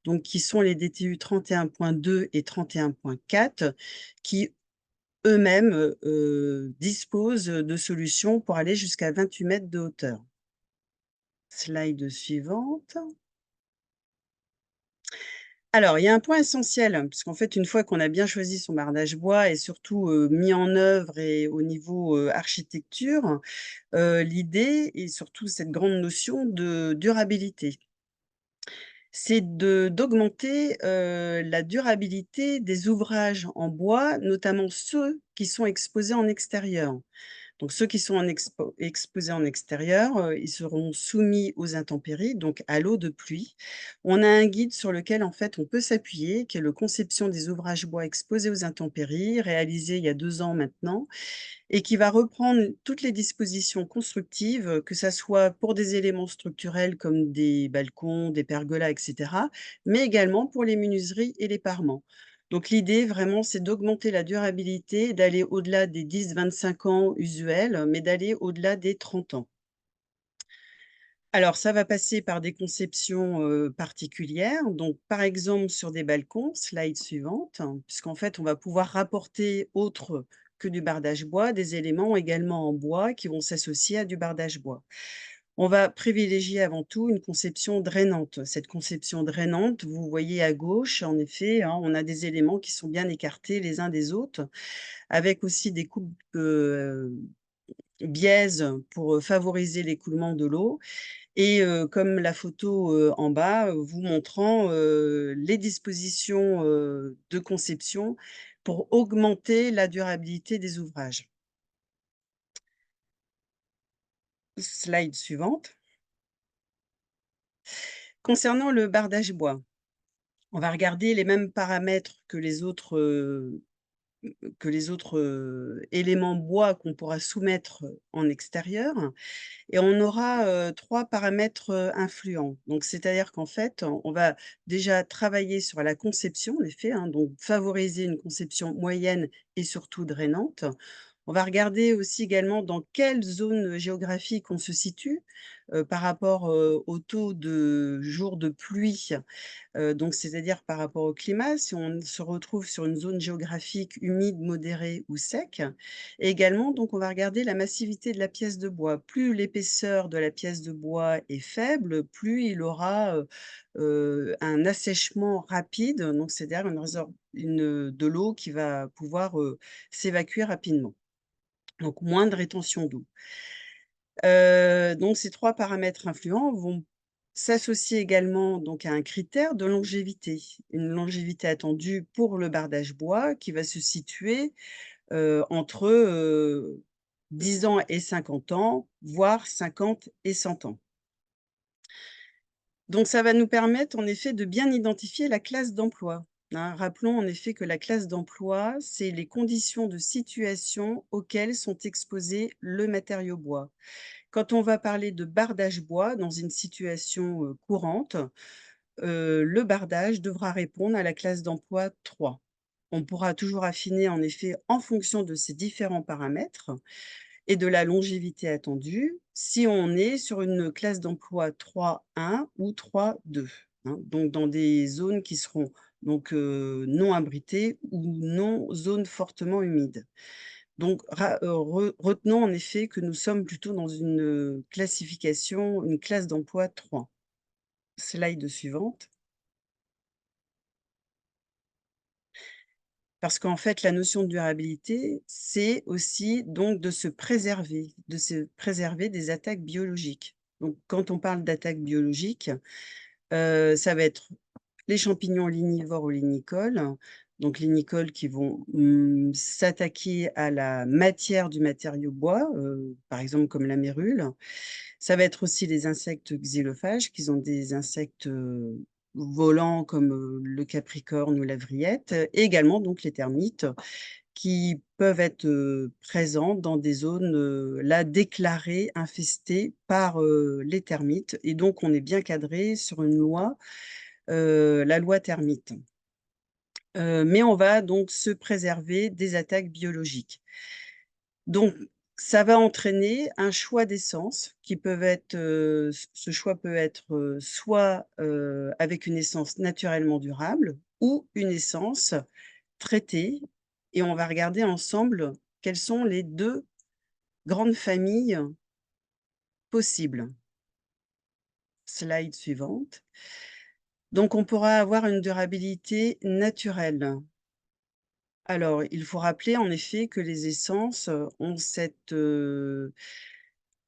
donc qui sont les DTU 31.2 et 31.4 qui eux-mêmes, disposent de solutions pour aller jusqu'à 28 mètres de hauteur. Slide suivante. Alors, il y a un point essentiel, puisqu'en fait, une fois qu'on a bien choisi son bardage bois et surtout, mis en œuvre et au niveau, architecture, l'idée et surtout cette grande notion de durabilité. C'est d'augmenter, la durabilité des ouvrages en bois, notamment ceux qui sont exposés en extérieur. Donc ceux qui sont exposés en extérieur, ils seront soumis aux intempéries, donc à l'eau de pluie. On a un guide sur lequel en fait on peut s'appuyer, qui est le «Conception des ouvrages bois exposés aux intempéries», réalisé il y a 2 ans maintenant et qui va reprendre toutes les dispositions constructives, que ça soit pour des éléments structurels comme des balcons, des pergolas et cetera, mais également pour les menuiseries et les parements. Donc l'idée vraiment, c'est d'augmenter la durabilité, d'aller au-delà des 10-25 ans usuels, mais d'aller au-delà des 30 ans. Alors ça va passer par des conceptions, particulières, donc par exemple sur des balcons, slide suivante, puisqu'en fait on va pouvoir rapporter autre que du bardage bois, des éléments également en bois qui vont s'associer à du bardage bois. On va privilégier avant tout une conception drainante. Cette conception drainante, vous voyez à gauche en effet, hein, on a des éléments qui sont bien écartés les uns des autres, avec aussi des coupes, biaises pour, favoriser l'écoulement de l'eau et comme la photo, en bas, vous montrant, les dispositions, de conception pour augmenter la durabilité des ouvrages. Slide suivante. Concernant le bardage bois, on va regarder les mêmes paramètres que les autres, éléments bois qu'on pourra soumettre, en extérieur. Et on aura, 3 paramètres, influents. Donc c'est-à-dire qu'en fait, on va déjà travailler sur la conception, en effet, hein, donc favoriser une conception moyenne et surtout drainante. On va regarder aussi également dans quelle zone géographique on se situe, par rapport, au taux de jours de pluie, donc c'est-à-dire par rapport au climat, si on se retrouve sur une zone géographique humide, modérée ou sec. Et également, donc on va regarder la massivité de la pièce de bois. Plus l'épaisseur de la pièce de bois est faible, plus il aura, un assèchement rapide, donc c'est-à-dire de l'eau qui va pouvoir, s'évacuer rapidement. Donc moins de rétention d'eau. Donc ces 3 paramètres influents vont s'associer également donc à un critère de longévité. Une longévité attendue pour le bardage bois qui va se situer, entre, 10 ans et 50 ans, voire 50 et 100 ans. Donc ça va nous permettre en effet de bien identifier la classe d'emploi, hein. Rappelons en effet que la classe d'emploi, c'est les conditions de situation auxquelles sont exposés le matériau bois. Quand on va parler de bardage bois dans une situation, courante, le bardage devra répondre à la classe d'emploi 3. On pourra toujours affiner en effet en fonction de ces différents paramètres et de la longévité attendue si on est sur une classe d'emploi 3.1 ou 3.2, hein, donc dans des zones qui seront donc non abritées ou non zones fortement humides. Donc retenons en effet que nous sommes plutôt dans une classification, une classe d'emploi 3. Slide suivante. Parce qu'en fait, la notion de durabilité, c'est aussi donc de se préserver des attaques biologiques. Donc quand on parle d'attaques biologiques, ça va être les champignons lignivores ou lignicoles, donc lignicoles qui vont, s'attaquer à la matière du matériau bois, par exemple comme la mérule. Ça va être aussi les insectes xylophages qui sont des insectes, volants comme, le capricorne ou la vrillette, et également donc les termites qui peuvent être, présents dans des zones, là déclarées infestées par, les termites, et donc on est bien cadré sur une loi, la loi termite. Mais on va donc se préserver des attaques biologiques. Donc ça va entraîner un choix d'essence qui peuvent être, ce choix peut être, soit, avec une essence naturellement durable ou une essence traitée, et on va regarder ensemble quelles sont les 2 grandes familles possibles. Slide suivante. Donc on pourra avoir une durabilité naturelle. Alors, il faut rappeler en effet que les essences, ont cette,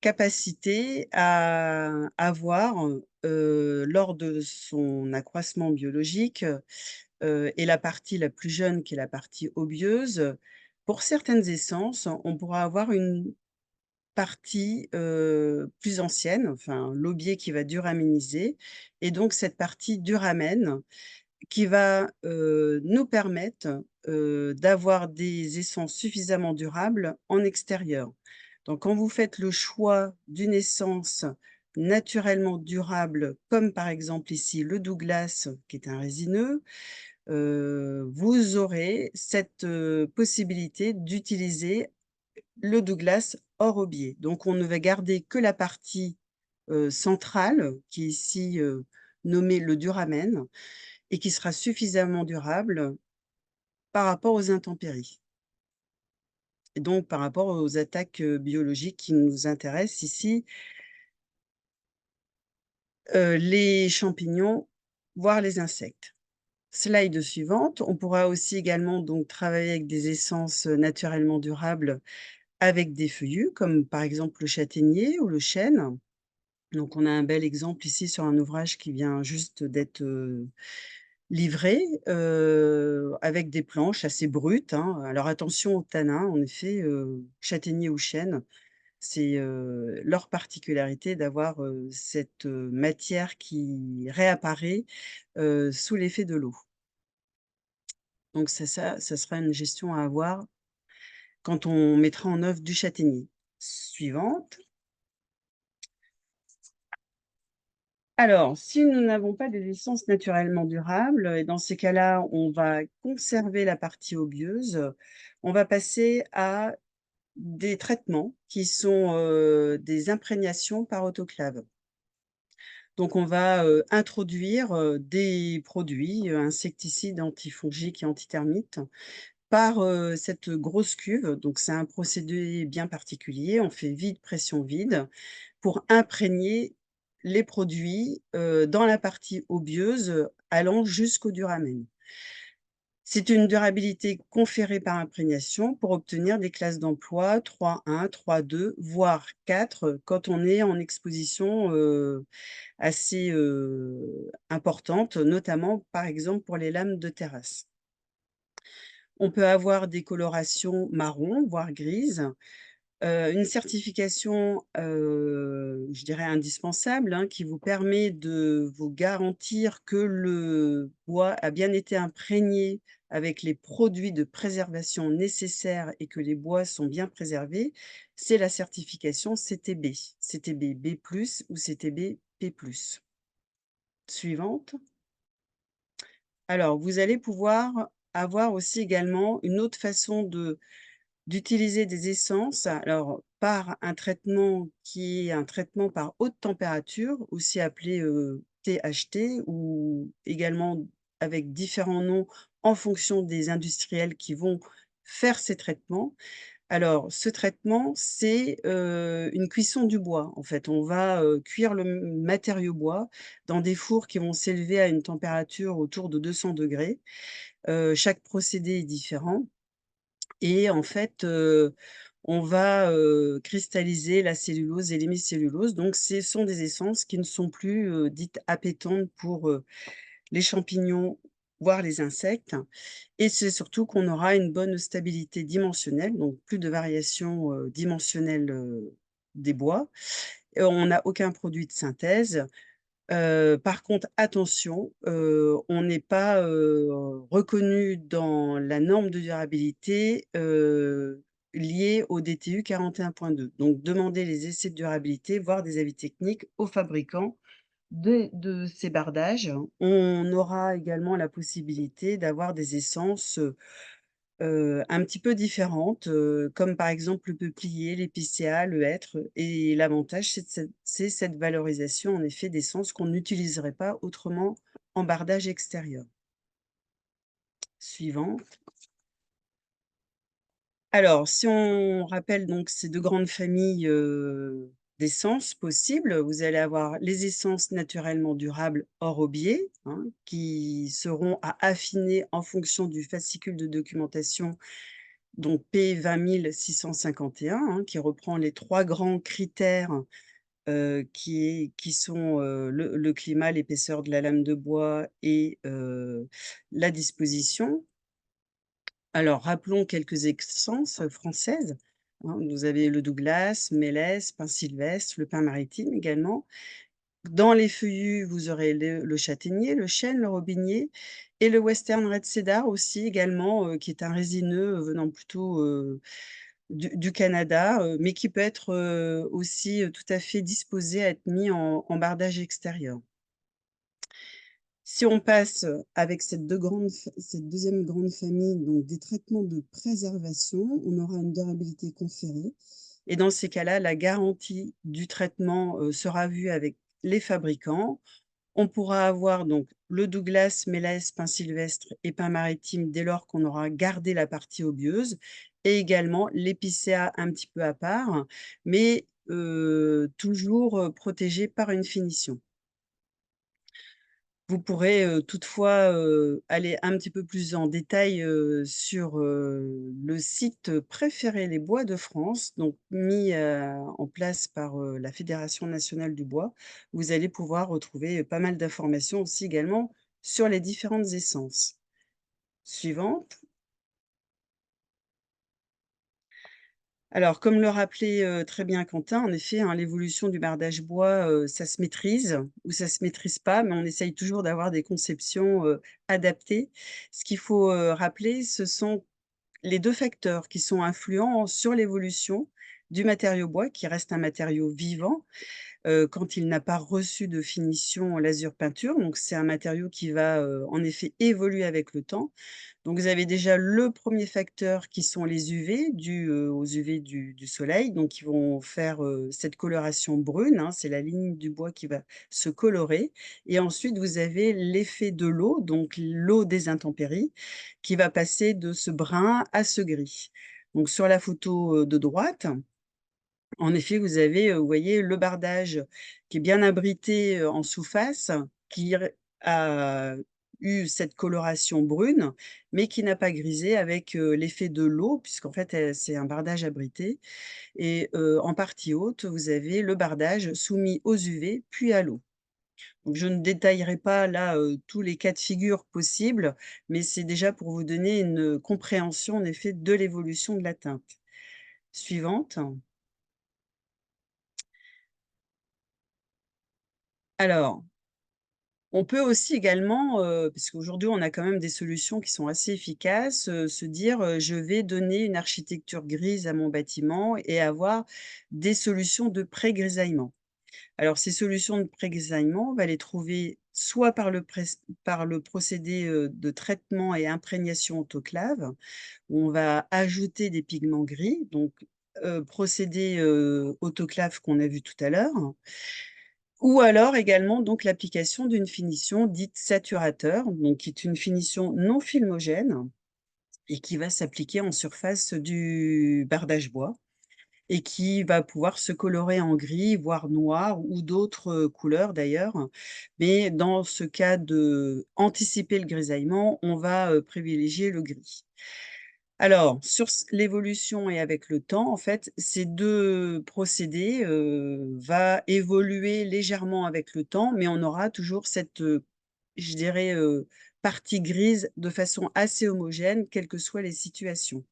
capacité à avoir, lors de son accroissement biologique, et la partie la plus jeune qui est la partie obieuse, pour certaines essences, on pourra avoir une partie, plus ancienne, enfin l'aubier qui va duraméniser, et donc cette partie duramène qui va, nous permettre, d'avoir des essences suffisamment durables en extérieur. Donc quand vous faites le choix d'une essence naturellement durable, comme par exemple ici le Douglas qui est un résineux, vous aurez cette, possibilité d'utiliser le Douglas hors aubier. Donc on ne va garder que la partie, centrale qui est ici, nommée le duramen, et qui sera suffisamment durable par rapport aux intempéries, et donc par rapport aux attaques, biologiques qui nous intéressent ici, les champignons, voire les insectes. Slide suivante. On pourra aussi également donc travailler avec des essences, naturellement durables avec des feuillus, comme par exemple le châtaignier ou le chêne. Donc on a un bel exemple ici sur un ouvrage qui vient juste d'être, livré, avec des planches assez brutes, hein. Alors attention aux tanins, en effet, châtaignier ou chêne, c'est, leur particularité d'avoir, cette, matière qui réapparaît, sous l'effet de l'eau. Donc ça sera une gestion à avoir quand on mettra en œuvre du châtaignier. Suivante. Alors, si nous n'avons pas des essences naturellement durables, et dans ces cas-là, on va conserver la partie obieuse, on va passer à des traitements qui sont, des imprégnations par autoclave. Donc on va, introduire, des produits, insecticides, antifongiques et antitermites par, cette grosse cuve. Donc c'est un procédé bien particulier. On fait vide, pression vide pour imprégner les produits, dans la partie obieuse, allant jusqu'au duramen. C'est une durabilité conférée par imprégnation pour obtenir des classes d'emploi 3.1, 3.2, voire 4 quand on est en exposition, assez, importante, notamment, par exemple, pour les lames de terrasse. On peut avoir des colorations marron, voire grises. Une certification, je dirais indispensable, hein, qui vous permet de vous garantir que le bois a bien été imprégné avec les produits de préservation nécessaires et que les bois sont bien préservés, c'est la certification CTB, CTB B+ ou CTB P+. Suivante. Alors, vous allez pouvoir avoir aussi également une autre façon de d'utiliser des essences, alors par un traitement qui est un traitement par haute température, aussi appelé, THT ou également avec différents noms en fonction des industriels qui vont faire ces traitements. Alors ce traitement, c'est, une cuisson du bois. En fait, on va, cuire le matériau bois dans des fours qui vont s'élever à une température autour de 200°. Chaque procédé est différent et en fait, on va, cristalliser la cellulose et l'hémicellulose. Donc ce sont des essences qui ne sont plus, dites appétantes pour, les champignons, voire les insectes et c'est surtout qu'on aura une bonne stabilité dimensionnelle, donc plus de variations, dimensionnelles, des bois. On n'a aucun produit de synthèse. Par contre, attention, on n'est pas, reconnu dans la norme de durabilité, liée au DTU 41.2. Donc demandez les essais de durabilité, voire des avis techniques aux fabricants de ces bardages. On aura également la possibilité d'avoir des essences, un petit peu différentes, comme par exemple le peuplier, l'épicéa, le hêtre et l'avantage c'est cette valorisation en effet d'essences qu'on n'utiliserait pas autrement en bardage extérieur. Suivant. Alors, si on rappelle donc ces 2 grandes familles, d'essences possibles, vous allez avoir les essences naturellement durables hors aubier, hein, qui seront à affiner en fonction du fascicule de documentation, donc P 20651, hein, qui reprend les 3 grands critères, qui sont, le climat, l'épaisseur de la lame de bois et la disposition. Alors, rappelons quelques essences, françaises, hein. Vous avez le douglas, mélèze, pin sylvestre, le pin maritime également. Dans les feuillus, vous aurez le châtaignier, le chêne, le robinier et le western red cedar aussi également, qui est un résineux, venant plutôt, du Canada, mais qui peut être, aussi, tout à fait disposé à être mis en bardage extérieur. Si on passe, avec cette deuxième grande famille, donc des traitements de préservation, on aura une durabilité conférée et dans ces cas-là, la garantie du traitement, sera vue avec les fabricants. On pourra avoir donc le douglas, mélèze, pin sylvestre et pin maritime dès lors qu'on aura gardé la partie obieuse et également l'épicéa un petit peu à part, mais toujours, protégé par une finition. Vous pourrez, toutefois, aller un petit peu plus en détail, sur, le site Préférer les bois de France, donc mis, en place par, la Fédération nationale du bois. Vous allez pouvoir retrouver, pas mal d'informations aussi également sur les différentes essences. Suivante. Alors, comme le rappelait, très bien Quentin, en effet, hein, l'évolution du bardage bois, ça se maîtrise ou ça se maîtrise pas, mais on essaye toujours d'avoir des conceptions, adaptées. Ce qu'il faut, rappeler, ce sont les 2 facteurs qui sont influents sur l'évolution du matériau bois, qui reste un matériau vivant, quand il n'a pas reçu de finition lasure peinture. Donc c'est un matériau qui va, en effet évoluer avec le temps. Donc vous avez déjà le premier facteur qui sont les UV dus, aux UV du soleil, donc qui vont faire, cette coloration brune, hein. C'est la ligne du bois qui va se colorer et ensuite vous avez l'effet de l'eau, donc l'eau des intempéries, qui va passer de ce brun à ce gris. Donc sur la photo, de droite, en effet, vous avez, vous voyez le bardage qui est bien abrité, en sous-face, qui a eu cette coloration brune, mais qui n'a pas grisé avec, l'effet de l'eau puisqu'en fait, c'est un bardage abrité et en partie haute, vous avez le bardage soumis aux UV puis à l'eau. Donc je ne détaillerai pas là, tous les cas de figure possibles, mais c'est déjà pour vous donner une compréhension en effet de l'évolution de la teinte. Suivante. Alors, on peut aussi également, parce qu'aujourd'hui on a quand même des solutions qui sont assez efficaces, se dire, «Je vais donner une architecture grise à mon bâtiment» et avoir des solutions de pré-grisaillement. Alors ces solutions de pré-grisaillement, on va les trouver soit par le procédé de traitement et imprégnation autoclave, où on va ajouter des pigments gris, donc procédé autoclave qu'on a vu tout à l'heure, ou alors également donc l'application d'une finition dite saturateur, donc qui est une finition non filmogène et qui va s'appliquer en surface du bardage bois et qui va pouvoir se colorer en gris, voire noir ou d'autres, couleurs d'ailleurs. Mais dans ce cas de anticiper le grisaillement, on va, privilégier le gris. Alors sur l'évolution et avec le temps, en fait, ces 2 procédés, va évoluer légèrement avec le temps, mais on aura toujours cette, je dirais, partie grise de façon assez homogène, quelles que soient les situations.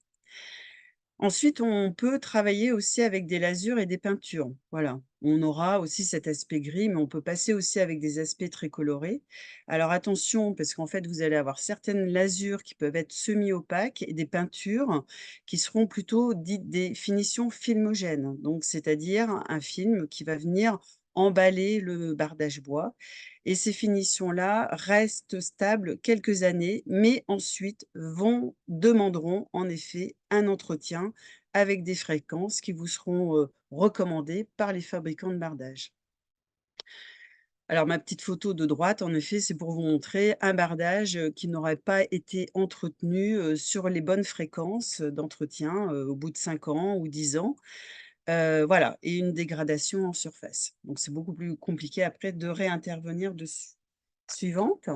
Ensuite, on peut travailler aussi avec des lasures et des peintures. Voilà, on aura aussi cet aspect gris, mais on peut passer aussi avec des aspects très colorés. Alors attention, parce qu'en fait, vous allez avoir certaines lasures qui peuvent être semi-opaques et des peintures qui seront plutôt dites des finitions filmogènes. Donc, c'est-à-dire un film qui va venir emballer le bardage bois. Et ces finitions-là restent stables quelques années, mais ensuite demanderont en effet un entretien avec des fréquences qui vous seront, recommandées par les fabricants de bardage. Alors ma petite photo de droite, en effet, c'est pour vous montrer un bardage, qui n'aurait pas été entretenu, sur les bonnes fréquences, d'entretien, au bout de 5 ans ou 10 ans. Voilà, et une dégradation en surface. Donc c'est beaucoup plus compliqué après de réintervenir dessus. Suivante.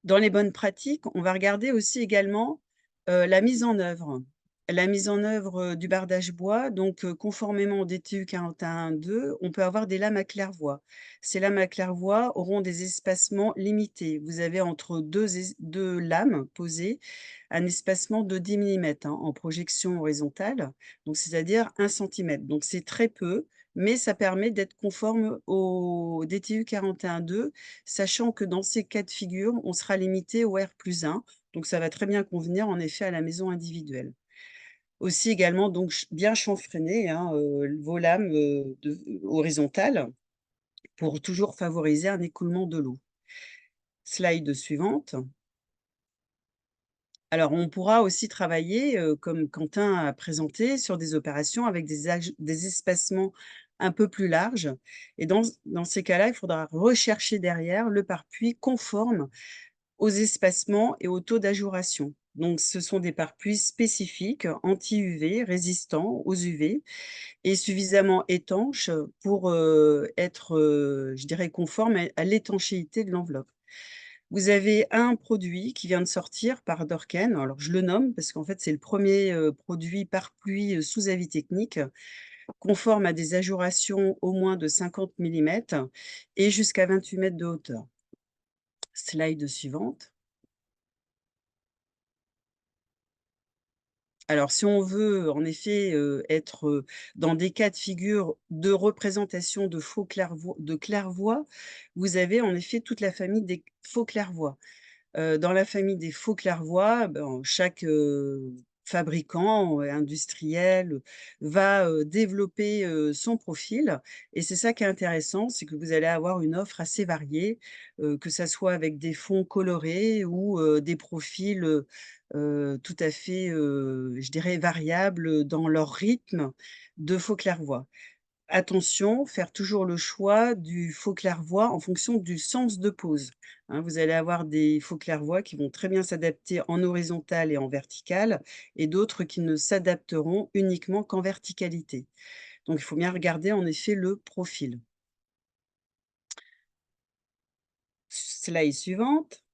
Dans les bonnes pratiques, on va regarder aussi également, la mise en œuvre. La mise en œuvre, du bardage bois, donc conformément au DTU 41.2, on peut avoir des lames à claire-voie. Ces lames à claire-voie auront des espacements limités. Vous avez entre 2 lames posées un espacement de 10 millimètres, hein, en projection horizontale, donc c'est-à-dire 1 centimètre. Donc c'est très peu, mais ça permet d'être conforme au DTU 41.2, sachant que dans ces cas de figure, on sera limité au R+1, donc ça va très bien convenir en effet à la maison individuelle. Aussi également donc bien chanfreiner, hein, vos lames, horizontales pour toujours favoriser un écoulement de l'eau. Slide suivante. Alors on pourra aussi travailler, comme Quentin a présenté, sur des opérations avec des espacements un peu plus larges et dans ces cas-là, il faudra rechercher derrière le pare-pluie conforme aux espacements et au taux d'ajouration. Donc ce sont des pare-pluis spécifiques, anti-UV, résistants aux UV et suffisamment étanches pour, être, je dirais conformes à l'étanchéité de l'enveloppe. Vous avez un produit qui vient de sortir par Dorken, alors je le nomme parce qu'en fait c'est le premier produit pare-pluie, sous avis technique, conforme à des ajourations au moins de 50 millimètres et jusqu'à 28 mètres de hauteur. Slide suivante. Alors, si on veut en effet, être, dans des cas de figure de représentation de faux clairvoie, vous avez en effet toute la famille des faux clairvoies. Dans la famille des faux clairvoies, ben, chaque, fabricant, industriel, va, développer, son profil et c'est ça qui est intéressant, c'est que vous allez avoir une offre assez variée, que ça soit avec des fonds colorés ou, des profils, tout à fait, je dirais variables, dans leur rythme de faux clairvoie. Attention, faire toujours le choix du faux clairvoie en fonction du sens de pose, hein. Vous allez avoir des faux clairvoies qui vont très bien s'adapter en horizontal et en vertical et d'autres qui ne s'adapteront uniquement qu'en verticalité. Donc il faut bien regarder en effet le profil. Slide suivante.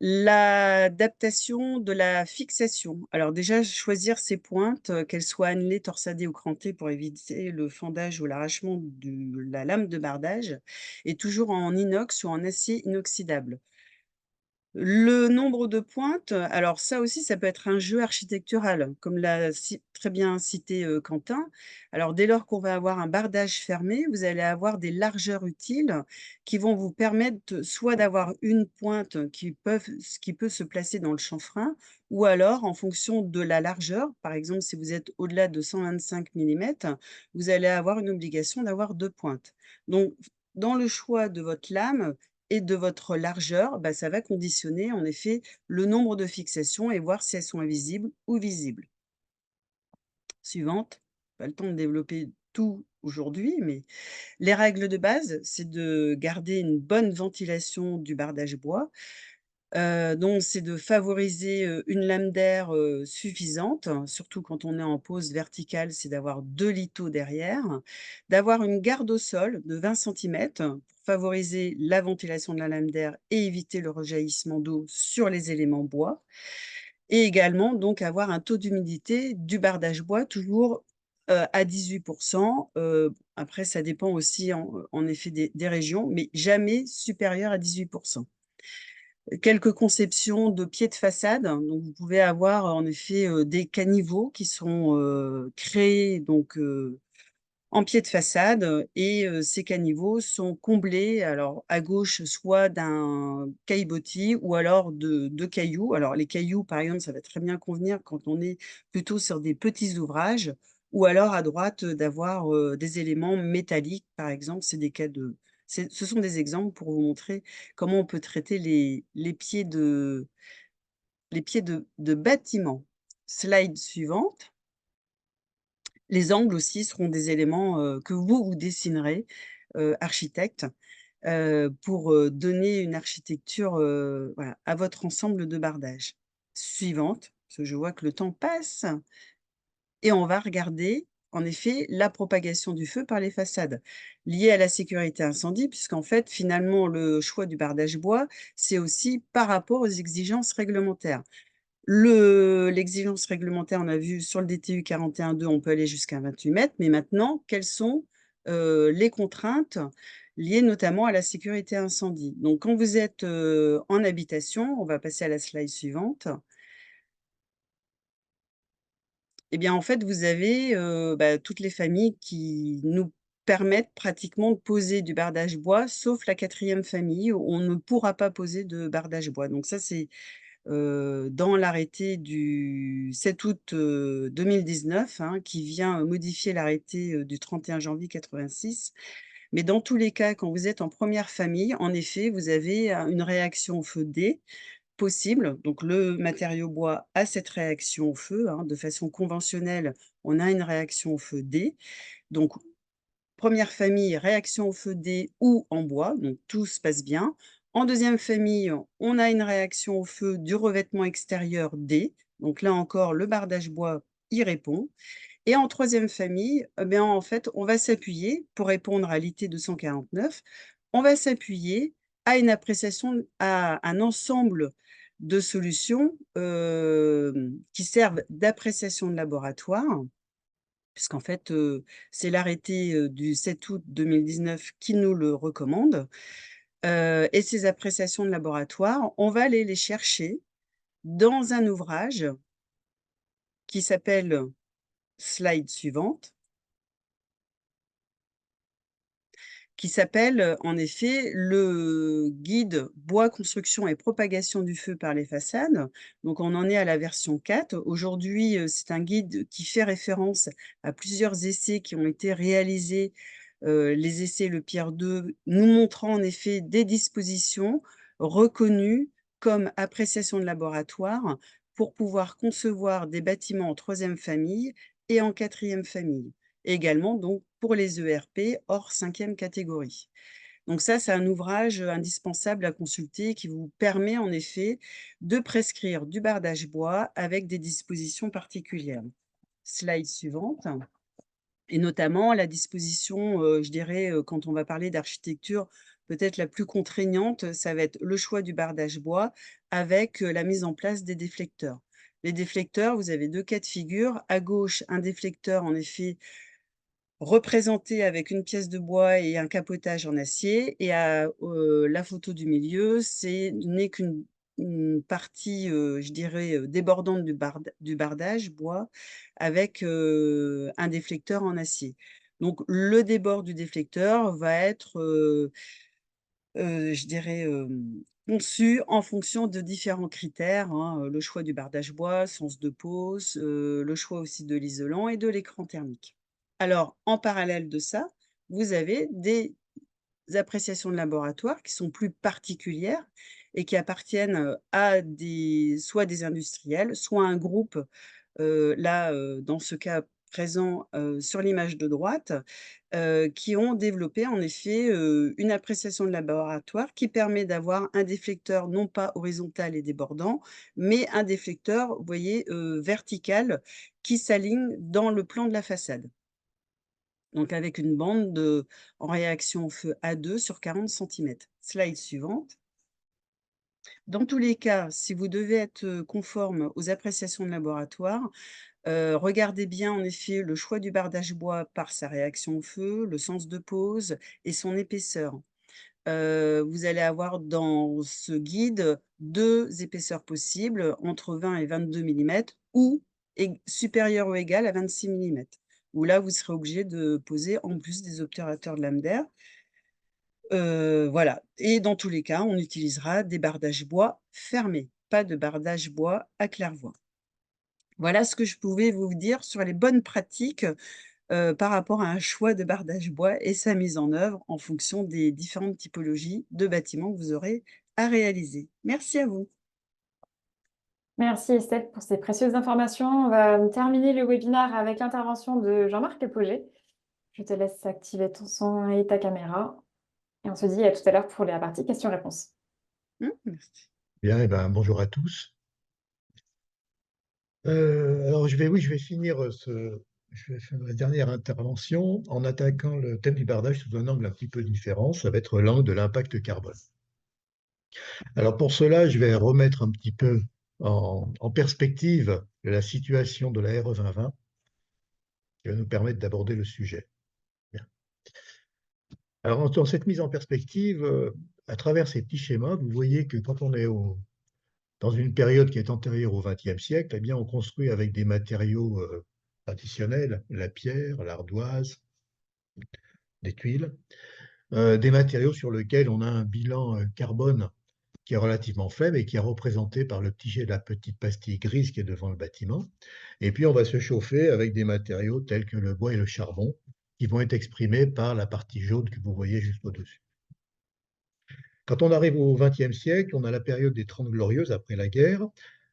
L'adaptation de la fixation. Alors déjà, choisir ses pointes, qu'elles soient annelées, torsadées ou crantées pour éviter le fendage ou l'arrachement de la lame de bardage et toujours en inox ou en acier inoxydable. Le nombre de pointes, alors ça aussi, ça peut être un jeu architectural, comme l'a très bien cité, Quentin. Alors dès lors qu'on va avoir un bardage fermé, vous allez avoir des largeurs utiles qui vont vous permettre soit d'avoir une pointe qui peut se placer dans le chanfrein ou alors en fonction de la largeur, par exemple, si vous êtes au-delà de 125 millimètres, vous allez avoir une obligation d'avoir 2 pointes. Donc dans le choix de votre lame et de votre largeur, bah, ça va conditionner en effet le nombre de fixations et voir si elles sont invisibles ou visibles. Suivante, pas le temps de développer tout aujourd'hui, mais les règles de base, c'est de garder une bonne ventilation du bardage bois. Donc c'est de favoriser, une lame d'air, suffisante, surtout quand on est en pose verticale, c'est d'avoir 2 lithos derrière, d'avoir une garde au sol de 20 centimètres pour favoriser la ventilation de la lame d'air et éviter le rejaillissement d'eau sur les éléments bois et également donc avoir un taux d'humidité du bardage bois toujours, à 18 après ça dépend aussi en effet des régions, mais jamais supérieur à 18. Quelques conceptions de pieds de façade, donc vous pouvez avoir en effet, des caniveaux qui sont, créés donc, en pied de façade, et ces caniveaux sont comblés alors à gauche soit d'un caillebotis ou alors de cailloux. Alors les cailloux par exemple, ça va très bien convenir quand on est plutôt sur des petits ouvrages ou alors à droite, d'avoir, des éléments métalliques par exemple. C'est des cas de ce sont des exemples pour vous montrer comment on peut traiter les pieds de bâtiments. Slide suivante. Les angles aussi seront des éléments, que vous dessinerez, architecte, pour, donner une architecture, voilà, à votre ensemble de bardage. Suivante, parce que je vois que le temps passe et on va regarder, en effet, la propagation du feu par les façades, liée à la sécurité incendie puisqu'en fait, finalement, le choix du bardage bois, c'est aussi par rapport aux exigences réglementaires. L'exigence réglementaire, on a vu sur le DTU 41.2, on peut aller jusqu'à 28 mètres, mais maintenant, quelles sont, les contraintes liées notamment à la sécurité incendie? Donc quand vous êtes, en habitation, on va passer à la slide suivante. Eh bien, en fait, vous avez, bah, toutes les familles qui nous permettent pratiquement de poser du bardage bois, sauf la 4e famille où on ne pourra pas poser de bardage bois. Donc ça, c'est dans l'arrêté du 7 août, 2019, hein, qui vient, modifier l'arrêté, du 31 janvier 86. Mais dans tous les cas, quand vous êtes en première famille, en effet, vous avez, une réaction au feu D possible. Donc le matériau bois a cette réaction au feu, hein. De façon conventionnelle, on a une réaction au feu D. Donc première famille, réaction au feu D ou en bois, donc tout se passe bien. En deuxième famille, on a une réaction au feu du revêtement extérieur D, donc là encore, le bardage bois y répond. Et en troisième famille, eh bien, en fait, on va s'appuyer, pour répondre à l'IT 249, on va s'appuyer à une appréciation, à un ensemble de solutions qui servent d'appréciation de laboratoire puisqu'en fait, c'est l'arrêté, du 7 août 2019 qui nous le recommande, et ces appréciations de laboratoire, on va aller les chercher dans un ouvrage qui s'appelle, slide suivante, qui s'appelle, en effet, le guide bois, construction et propagation du feu par les façades. Donc on en est à la version 4. Aujourd'hui, c'est un guide qui fait référence à plusieurs essais qui ont été réalisés, les essais Le Pierre 2, nous montrant en effet des dispositions reconnues comme appréciation de laboratoire pour pouvoir concevoir des bâtiments en 3e famille et en 4e famille. Également donc pour les ERP hors 5e catégorie. Donc ça, c'est un ouvrage, indispensable à consulter qui vous permet en effet de prescrire du bardage bois avec des dispositions particulières. Slide suivante, et notamment la disposition, je dirais, quand on va parler d'architecture, peut-être la plus contraignante, ça va être le choix du bardage bois avec, la mise en place des déflecteurs. Les déflecteurs, vous avez 2 cas de figure. À gauche, un déflecteur en effet représenté avec une pièce de bois et un capotage en acier et à, la photo du milieu, n'est qu'une une partie, je dirais, débordante du bardage bois avec, un déflecteur en acier. Donc le débord du déflecteur va être, je dirais, conçu en fonction de différents critères, hein, le choix du bardage bois, sens de pose, le choix aussi de l'isolant et de l'écran thermique. Alors, en parallèle de ça, vous avez des appréciations de laboratoire qui sont plus particulières et qui appartiennent, à soit des industriels, soit un groupe, dans ce cas présent, sur l'image de droite, qui ont développé en effet, une appréciation de laboratoire qui permet d'avoir un déflecteur non pas horizontal et débordant, mais un déflecteur, vous voyez, vertical qui s'aligne dans le plan de la façade. Donc avec une bande en réaction au feu A2 sur 40 centimètres. Slide suivante. Dans tous les cas, si vous devez être, conforme aux appréciations de laboratoire, regardez bien en effet le choix du bardage bois par sa réaction au feu, le sens de pose et son épaisseur. Vous allez avoir dans ce guide 2 épaisseurs possibles, entre 20 et 22 millimètres ou supérieures ou égales à 26 millimètres. Où là, vous serez obligé de poser en plus des obturateurs de lame d'air. Voilà, et dans tous les cas, on utilisera des bardages bois fermés, pas de bardage bois à claire-voie. Voilà ce que je pouvais vous dire sur les bonnes pratiques, par rapport à un choix de bardage bois et sa mise en œuvre en fonction des différentes typologies de bâtiments que vous aurez à réaliser. Merci à vous. Merci Estelle pour ces précieuses informations. On va terminer le webinaire avec l'intervention de Jean-Marc Pogé. Je te laisse activer ton son et ta caméra. Et on se dit à tout à l'heure pour la partie questions-réponses. Merci. Bien, bonjour à tous. Alors, je vais finir je vais faire la dernière intervention en attaquant le thème du bardage sous un angle un petit peu différent. Ça va être l'angle de l'impact carbone. Alors, pour cela, je vais remettre un petit peu en perspective la situation de la RE 2020 qui va nous permettre d'aborder le sujet. Bien. Alors, dans cette mise en perspective, à travers ces petits schémas, vous voyez que quand on est dans une période qui est antérieure au XXe siècle, eh bien, on construit avec des matériaux traditionnels, la pierre, l'ardoise, des tuiles, des matériaux sur lesquels on a un bilan carbone qui est relativement faible et qui est représenté par le petit jet de la petite pastille grise qui est devant le bâtiment. Et puis, on va se chauffer avec des matériaux tels que le bois et le charbon, qui vont être exprimés par la partie jaune que vous voyez juste au-dessus. Quand on arrive au XXe siècle, on a la période des Trente Glorieuses après la guerre,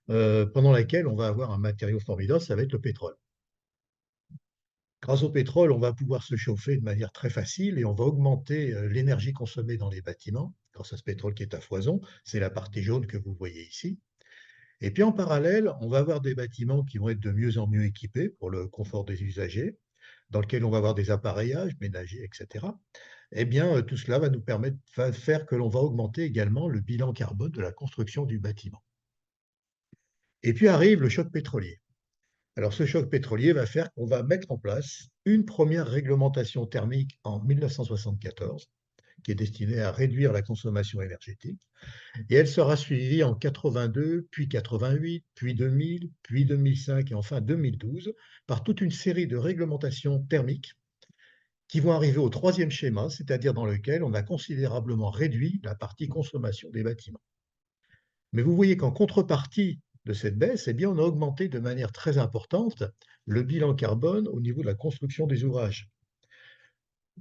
pendant laquelle on va avoir un matériau formidable, ça va être le pétrole. Grâce au pétrole, on va pouvoir se chauffer de manière très facile et on va augmenter l'énergie consommée dans les bâtiments, grâce à ce pétrole qui est à foison, c'est la partie jaune que vous voyez ici. Et puis en parallèle, on va avoir des bâtiments qui vont être de mieux en mieux équipés pour le confort des usagers, dans lesquels on va avoir des appareillages ménagers, etc. Eh bien, tout cela va nous permettre, va faire que l'on va augmenter également le bilan carbone de la construction du bâtiment. Et puis arrive le choc pétrolier. Alors, ce choc pétrolier va faire qu'on va mettre en place une première réglementation thermique en 1974, qui est destinée à réduire la consommation énergétique. Et elle sera suivie en 82, puis 88, puis 2000, puis 2005 et enfin 2012 par toute une série de réglementations thermiques qui vont arriver au troisième schéma, c'est-à-dire dans lequel on a considérablement réduit la partie consommation des bâtiments. Mais vous voyez qu'en contrepartie de cette baisse, eh bien, on a augmenté de manière très importante le bilan carbone au niveau de la construction des ouvrages.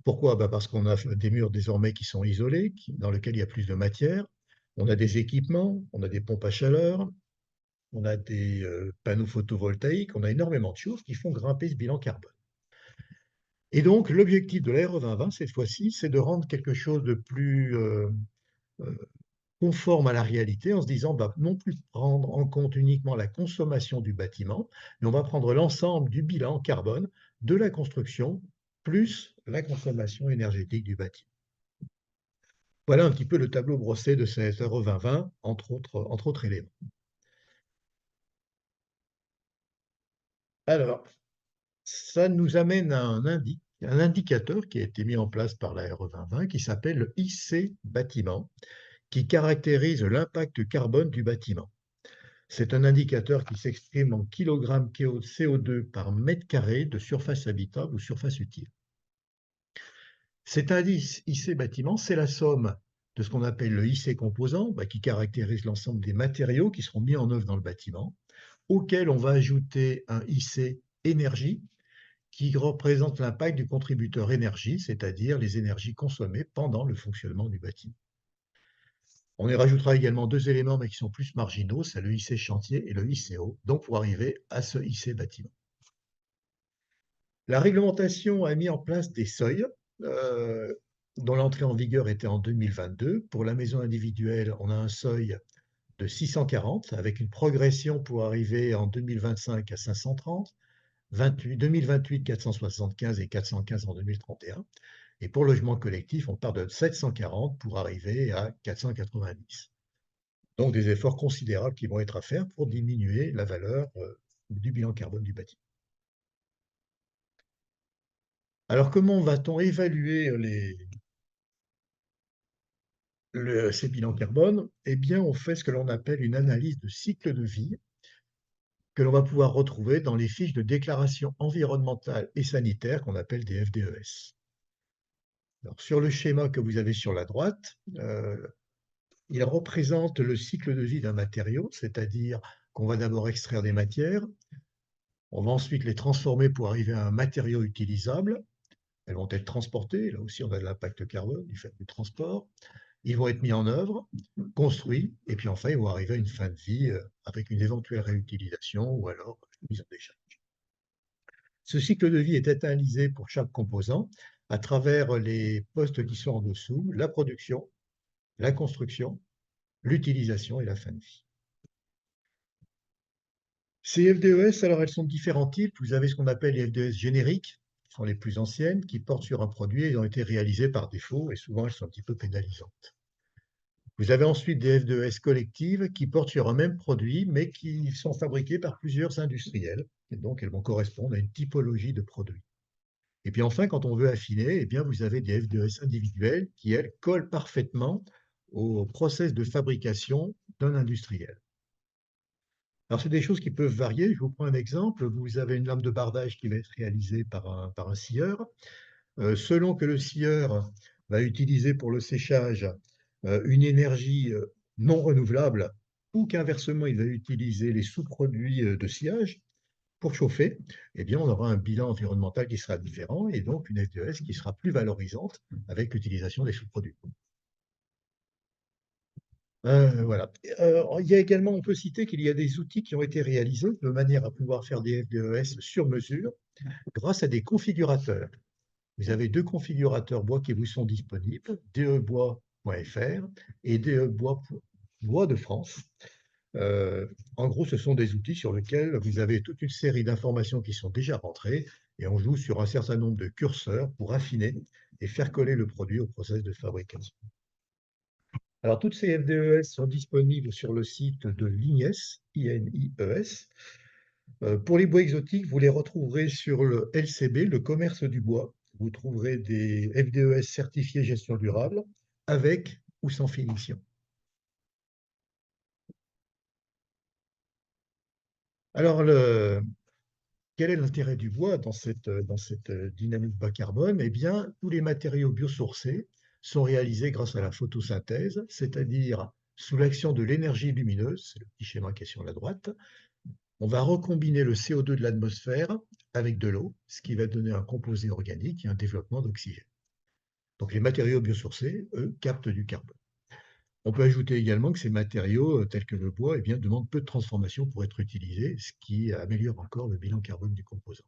Pourquoi? Parce qu'on a des murs désormais qui sont isolés, dans lesquels il y a plus de matière. On a des équipements, on a des pompes à chaleur, on a des panneaux photovoltaïques, on a énormément de choses qui font grimper ce bilan carbone. Et donc, l'objectif de l'ARE 2020, cette fois-ci, c'est de rendre quelque chose de plus conforme à la réalité en se disant, non plus prendre en compte uniquement la consommation du bâtiment, mais on va prendre l'ensemble du bilan carbone de la construction plus la consommation énergétique du bâtiment. Voilà un petit peu le tableau brossé de cette RE 2020, entre autres éléments. Alors, ça nous amène à un indicateur qui a été mis en place par la RE 2020 qui s'appelle le IC bâtiment, qui caractérise l'impact carbone du bâtiment. C'est un indicateur qui s'exprime en kilogrammes CO2 par mètre carré de surface habitable ou surface utile. Cet indice IC bâtiment, c'est la somme de ce qu'on appelle le IC composant, qui caractérise l'ensemble des matériaux qui seront mis en œuvre dans le bâtiment, auquel on va ajouter un IC énergie, qui représente l'impact du contributeur énergie, c'est-à-dire les énergies consommées pendant le fonctionnement du bâtiment. On y rajoutera également deux éléments, mais qui sont plus marginaux, c'est le IC chantier et le ICO, donc pour arriver à ce IC bâtiment. La réglementation a mis en place des seuils, dont l'entrée en vigueur était en 2022. Pour la maison individuelle, on a un seuil de 640, avec une progression pour arriver en 2025 à 530, 2028 475 et 415 en 2031. Et pour logement collectif, on part de 740 pour arriver à 490. Donc des efforts considérables qui vont être à faire pour diminuer la valeur du bilan carbone du bâtiment. Alors comment va-t-on évaluer ces bilans carbone? Eh bien, on fait ce que l'on appelle une analyse de cycle de vie que l'on va pouvoir retrouver dans les fiches de déclaration environnementale et sanitaire qu'on appelle des FDES. Alors, sur le schéma que vous avez sur la droite, il représente le cycle de vie d'un matériau, c'est-à-dire qu'on va d'abord extraire des matières, on va ensuite les transformer pour arriver à un matériau utilisable. Elles vont être transportées, là aussi on a de l'impact carbone du fait du transport. Ils vont être mis en œuvre, construits, et puis enfin ils vont arriver à une fin de vie avec une éventuelle réutilisation ou alors mise en décharge. Ce cycle de vie est analysé pour chaque composant à travers les postes qui sont en dessous, la production, la construction, l'utilisation et la fin de vie. Ces FDES, alors elles sont de différents types. Vous avez ce qu'on appelle les FDES génériques, qui sont les plus anciennes, qui portent sur un produit et ont été réalisées par défaut, et souvent elles sont un petit peu pénalisantes. Vous avez ensuite des FDES collectives qui portent sur un même produit, mais qui sont fabriquées par plusieurs industriels, et donc elles vont correspondre à une typologie de produits. Et puis enfin, quand on veut affiner, eh bien, vous avez des FDES individuels qui, elles, collent parfaitement au process de fabrication d'un industriel. Alors, c'est des choses qui peuvent varier. Je vous prends un exemple. Vous avez une lame de bardage qui va être réalisée par un scieur. Selon que le scieur va utiliser pour le séchage une énergie non renouvelable ou qu'inversement, il va utiliser les sous-produits de sciage pour chauffer, eh bien, on aura un bilan environnemental qui sera différent et donc une FDES qui sera plus valorisante avec l'utilisation des sous-produits. Voilà. Il y a également, on peut citer qu'il y a des outils qui ont été réalisés de manière à pouvoir faire des FDES sur mesure grâce à des configurateurs. Vous avez deux configurateurs bois qui vous sont disponibles, debois.fr et Bois de France. En gros, ce sont des outils sur lesquels vous avez toute une série d'informations qui sont déjà rentrées et on joue sur un certain nombre de curseurs pour affiner et faire coller le produit au process de fabrication. Alors, toutes ces FDES sont disponibles sur le site de l'INIES, INIES. Pour les bois exotiques, vous les retrouverez sur le LCB, le commerce du bois. Vous trouverez des FDES certifiés gestion durable, avec ou sans finition. Alors, quel est l'intérêt du bois dans cette dynamique bas carbone? Eh bien, tous les matériaux biosourcés sont réalisés grâce à la photosynthèse, c'est-à-dire sous l'action de l'énergie lumineuse, c'est le petit schéma qui est sur la droite. On va recombiner le CO2 de l'atmosphère avec de l'eau, ce qui va donner un composé organique et un développement d'oxygène. Donc les matériaux biosourcés, eux, captent du carbone. On peut ajouter également que ces matériaux, tels que le bois, eh bien, demandent peu de transformation pour être utilisés, ce qui améliore encore le bilan carbone du composant.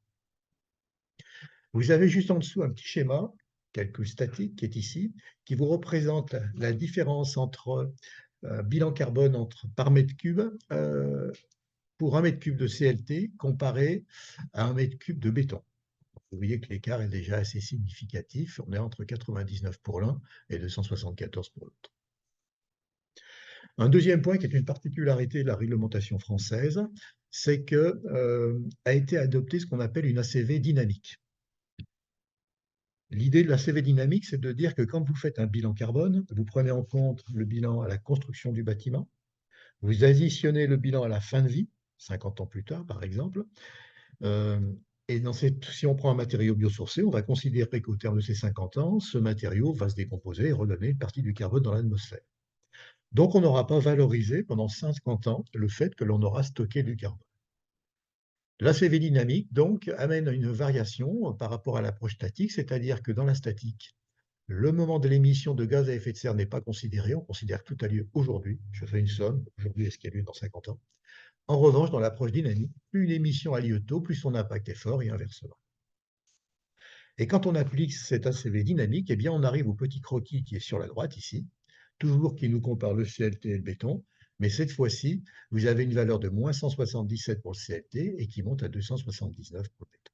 Vous avez juste en dessous un petit schéma, calcul statique, qui est ici, qui vous représente la différence entre bilan carbone par mètre cube pour un mètre cube de CLT comparé à un mètre cube de béton. Vous voyez que l'écart est déjà assez significatif. On est entre 99 pour l'un et 274 pour l'autre. Un deuxième point qui est une particularité de la réglementation française, c'est qu'a été adopté ce qu'on appelle une ACV dynamique. L'idée de l'ACV dynamique, c'est de dire que quand vous faites un bilan carbone, vous prenez en compte le bilan à la construction du bâtiment, vous additionnez le bilan à la fin de vie, 50 ans plus tard par exemple, et si on prend un matériau biosourcé, on va considérer qu'au terme de ces 50 ans, ce matériau va se décomposer et redonner une partie du carbone dans l'atmosphère. Donc on n'aura pas valorisé pendant 50 ans le fait que l'on aura stocké du carbone. L'ACV dynamique, donc, amène une variation par rapport à l'approche statique, c'est-à-dire que dans la statique, le moment de l'émission de gaz à effet de serre n'est pas considéré, on considère que tout a lieu aujourd'hui. Je fais une somme, aujourd'hui est ce qui a lieu dans 50 ans. En revanche, dans l'approche dynamique, plus une émission a lieu tôt, plus son impact est fort et inversement. Et quand on applique cet ACV dynamique, eh bien, on arrive au petit croquis qui est sur la droite ici, toujours qui nous compare le CLT et le béton, mais cette fois-ci, vous avez une valeur de moins 177 pour le CLT et qui monte à 279 pour le béton.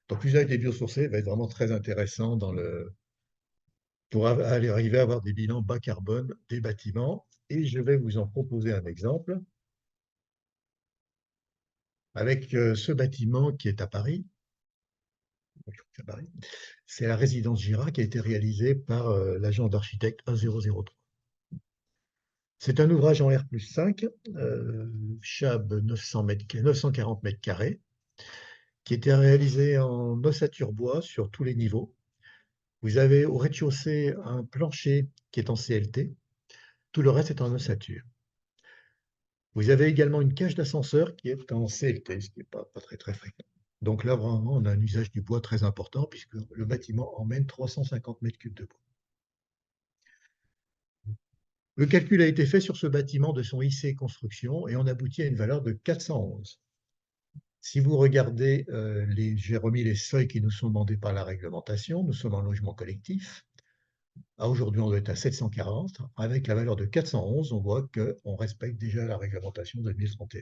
Donc l'usage des biosourcés va être vraiment très intéressant pour arriver à avoir des bilans bas carbone des bâtiments. Et je vais vous en proposer un exemple avec ce bâtiment qui est à Paris. C'est la résidence Gira qui a été réalisée par l'agent d'architecte 1003. C'est un ouvrage en R+5, Chab 940 mètres carrés, qui était réalisé en ossature bois sur tous les niveaux. Vous avez au rez-de-chaussée un plancher qui est en CLT, tout le reste est en ossature. Vous avez également une cage d'ascenseur qui est en CLT, ce qui n'est pas très fréquent. Donc là, vraiment, on a un usage du bois très important puisque le bâtiment emmène 350 mètres cubes de bois. Le calcul a été fait sur ce bâtiment de son IC construction et on aboutit à une valeur de 411. Si vous regardez, j'ai remis les seuils qui nous sont demandés par la réglementation, nous sommes en logement collectif. Aujourd'hui, on doit être à 740. Avec la valeur de 411, on voit qu'on respecte déjà la réglementation de 2031.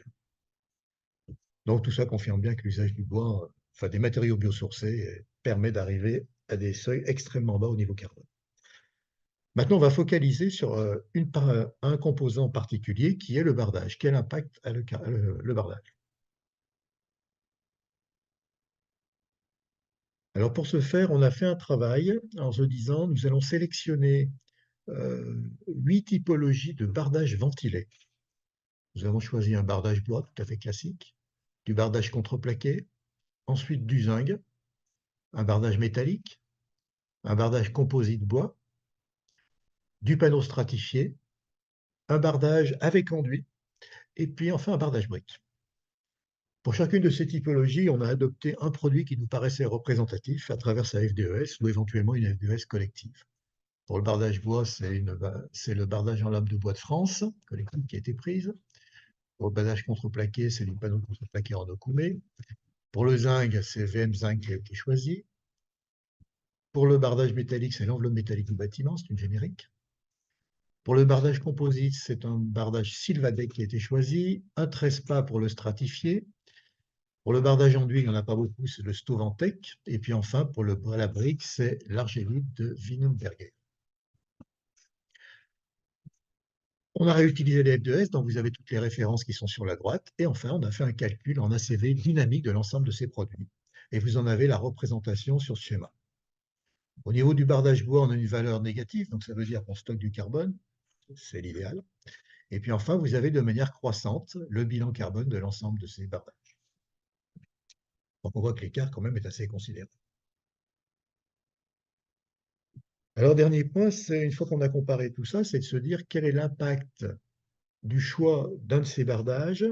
Donc tout ça confirme bien que l'usage du bois, enfin des matériaux biosourcés, permet d'arriver à des seuils extrêmement bas au niveau carbone. Maintenant, on va focaliser sur un composant particulier qui est le bardage. Quel impact a le bardage? Alors pour ce faire, on a fait un travail en se disant, nous allons sélectionner 8 typologies de bardage ventilé. Nous avons choisi un bardage bois tout à fait classique, du bardage contreplaqué, ensuite du zinc, un bardage métallique, un bardage composite bois, du panneau stratifié, un bardage avec enduit, et puis enfin un bardage brique. Pour chacune de ces typologies, on a adopté un produit qui nous paraissait représentatif à travers sa FDES ou éventuellement une FDES collective. Pour le bardage bois, c'est le bardage en lame de bois de France, collective qui a été prise. Pour le bardage contreplaqué, c'est les panneaux contreplaqués en okoumé. Pour le zinc, c'est VM Zinc qui a été choisi. Pour le bardage métallique, c'est l'enveloppe métallique du bâtiment, c'est une générique. Pour le bardage composite, c'est un bardage Sylvadec qui a été choisi. Un Trespa pour le stratifié. Pour le bardage enduit, il n'y en a pas beaucoup, c'est le Stovantec. Et puis enfin, pour la brique, c'est l'Argélite de Wienerberger. On a réutilisé les F2S, donc vous avez toutes les références qui sont sur la droite. Et enfin, on a fait un calcul en ACV dynamique de l'ensemble de ces produits. Et vous en avez la représentation sur ce schéma. Au niveau du bardage bois, on a une valeur négative, donc ça veut dire qu'on stocke du carbone. C'est l'idéal. Et puis enfin, vous avez de manière croissante le bilan carbone de l'ensemble de ces bardages. Donc on voit que l'écart quand même est assez considérable. Alors, dernier point, c'est une fois qu'on a comparé tout ça, c'est de se dire quel est l'impact du choix d'un de ces bardages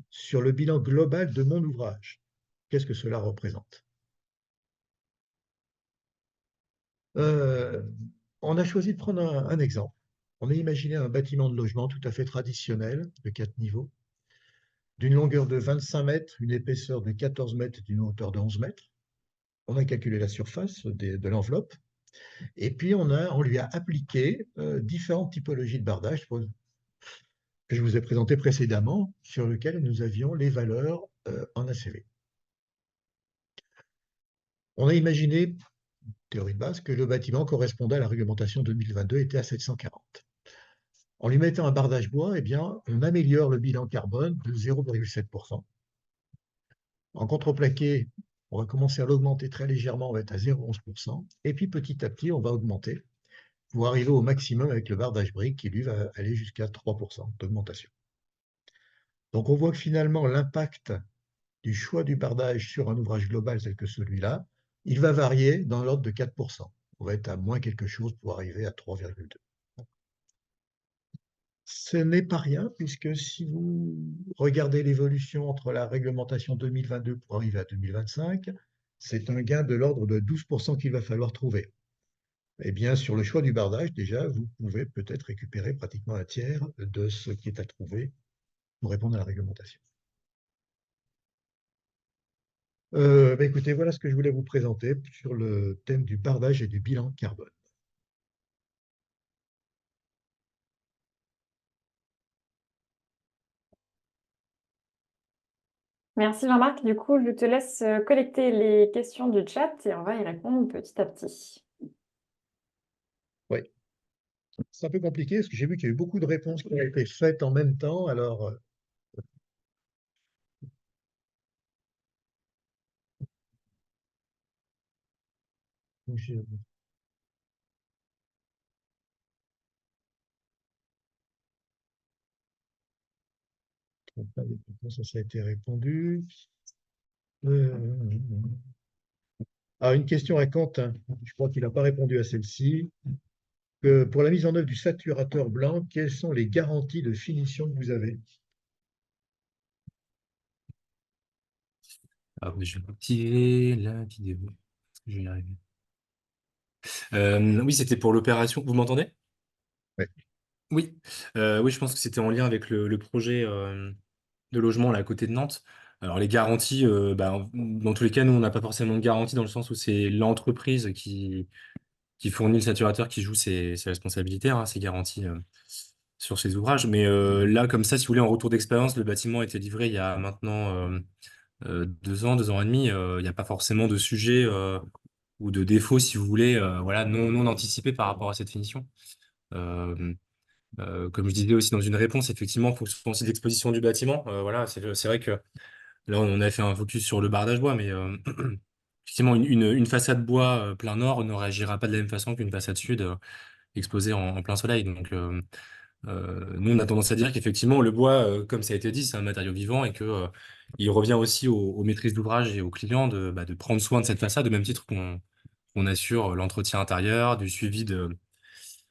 sur le bilan global de mon ouvrage. Qu'est-ce que cela représente? On a choisi de prendre un exemple. On a imaginé un bâtiment de logement tout à fait traditionnel, de 4 niveaux, d'une longueur de 25 mètres, une épaisseur de 14 mètres et d'une hauteur de 11 mètres. On a calculé la surface de l'enveloppe. Et puis, on lui a appliqué différentes typologies de bardage que je vous ai présentées précédemment, sur lesquelles nous avions les valeurs en ACV. On a imaginé, théorie de base, que le bâtiment correspondait à la réglementation 2022, était à 740. En lui mettant un bardage bois, eh bien, on améliore le bilan carbone de 0,7%. En contreplaqué, on va commencer à l'augmenter très légèrement, on va être à 0,11%. Et puis petit à petit, on va augmenter pour arriver au maximum avec le bardage brique qui, lui, va aller jusqu'à 3% d'augmentation. Donc on voit que finalement, l'impact du choix du bardage sur un ouvrage global tel que celui-là, il va varier dans l'ordre de 4%. On va être à moins quelque chose pour arriver à 3,2. Ce n'est pas rien, puisque si vous regardez l'évolution entre la réglementation 2022 pour arriver à 2025, c'est un gain de l'ordre de 12% qu'il va falloir trouver. Eh bien, sur le choix du bardage, déjà, vous pouvez peut-être récupérer pratiquement un tiers de ce qui est à trouver pour répondre à la réglementation. Écoutez, voilà ce que je voulais vous présenter sur le thème du bardage et du bilan carbone. Merci Jean-Marc. Du coup, je te laisse collecter les questions du chat et on va y répondre petit à petit. Oui, c'est un peu compliqué parce que j'ai vu qu'il y a eu beaucoup de réponses qui ont été faites en même temps. Alors, je ne trouve pas les réponses, ça a été répondu. Euh, une question à Quentin. Je crois qu'il n'a pas répondu à celle-ci. Pour la mise en œuvre du saturateur blanc, quelles sont les garanties de finition que vous avez? Alors, je vais activer la vidéo. Est-ce que je vais y arriver? Oui, c'était pour l'opération. Vous m'entendez? Ouais. Oui. Oui, je pense que c'était en lien avec le projet de logement là, à côté de Nantes. Alors, les garanties, dans tous les cas, nous, on n'a pas forcément de garantie dans le sens où c'est l'entreprise qui fournit le saturateur qui joue ses responsabilités, hein, ses garanties sur ses ouvrages. Mais là, comme ça, si vous voulez, en retour d'expérience, le bâtiment a été livré il y a maintenant 2 ans et demi. Il n'y a pas forcément de sujet ou de défaut, si vous voulez, voilà, non anticipé par rapport à cette finition. Euh, Comme je disais aussi dans une réponse, effectivement, en fonction aussi de l'exposition du bâtiment, voilà, c'est vrai que là, on a fait un focus sur le bardage bois, mais effectivement, une façade bois plein nord ne réagira pas de la même façon qu'une façade sud exposée en plein soleil. Donc, nous, on a tendance à dire qu'effectivement, le bois, comme ça a été dit, c'est un matériau vivant et que il revient aussi aux maîtrises d'ouvrage et aux clients de prendre soin de cette façade, au même titre qu'on assure l'entretien intérieur, du suivi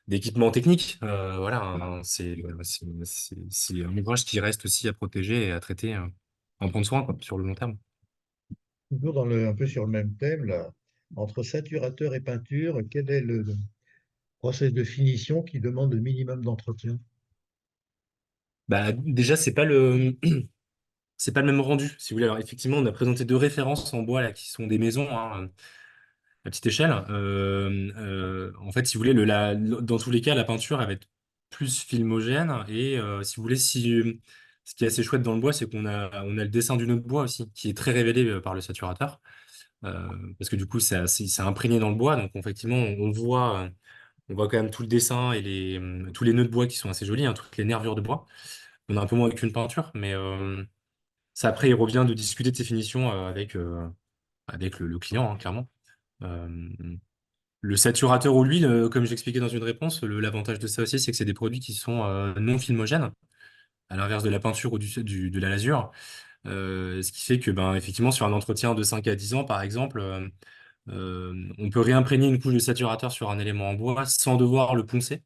d'équipements techniques. Voilà, hein, c'est un ouvrage qui reste aussi à protéger et à traiter, en prendre soin, quoi, sur le long terme. Toujours un peu sur le même thème, là, entre saturateur et peinture, quel est le process de finition qui demande le minimum d'entretien? Bah, déjà, c'est pas le même rendu, si vous voulez. Alors, effectivement, on a présenté 2 références en bois là, qui sont des maisons, hein, à petite échelle. En fait, si vous voulez, dans tous les cas, la peinture elle va être plus filmogène. Et si vous voulez, ce qui est assez chouette dans le bois, c'est qu'on a le dessin du nœud de bois aussi, qui est très révélé par le saturateur. Parce que du coup, c'est imprégné dans le bois. Donc, effectivement, on voit quand même tout le dessin et tous les nœuds de bois qui sont assez jolis, hein, toutes les nervures de bois. On a un peu moins qu'une peinture, mais ça, après, il revient de discuter de ces finitions avec le client, hein, clairement. Euh, le saturateur ou l'huile, comme j'expliquais dans une réponse, l'avantage de ça aussi, c'est que c'est des produits qui sont non filmogènes, à l'inverse de la peinture ou de la lasure. Ce qui fait que, ben, effectivement, sur un entretien de 5 à 10 ans, par exemple, on peut réimprégner une couche de saturateur sur un élément en bois sans devoir le poncer.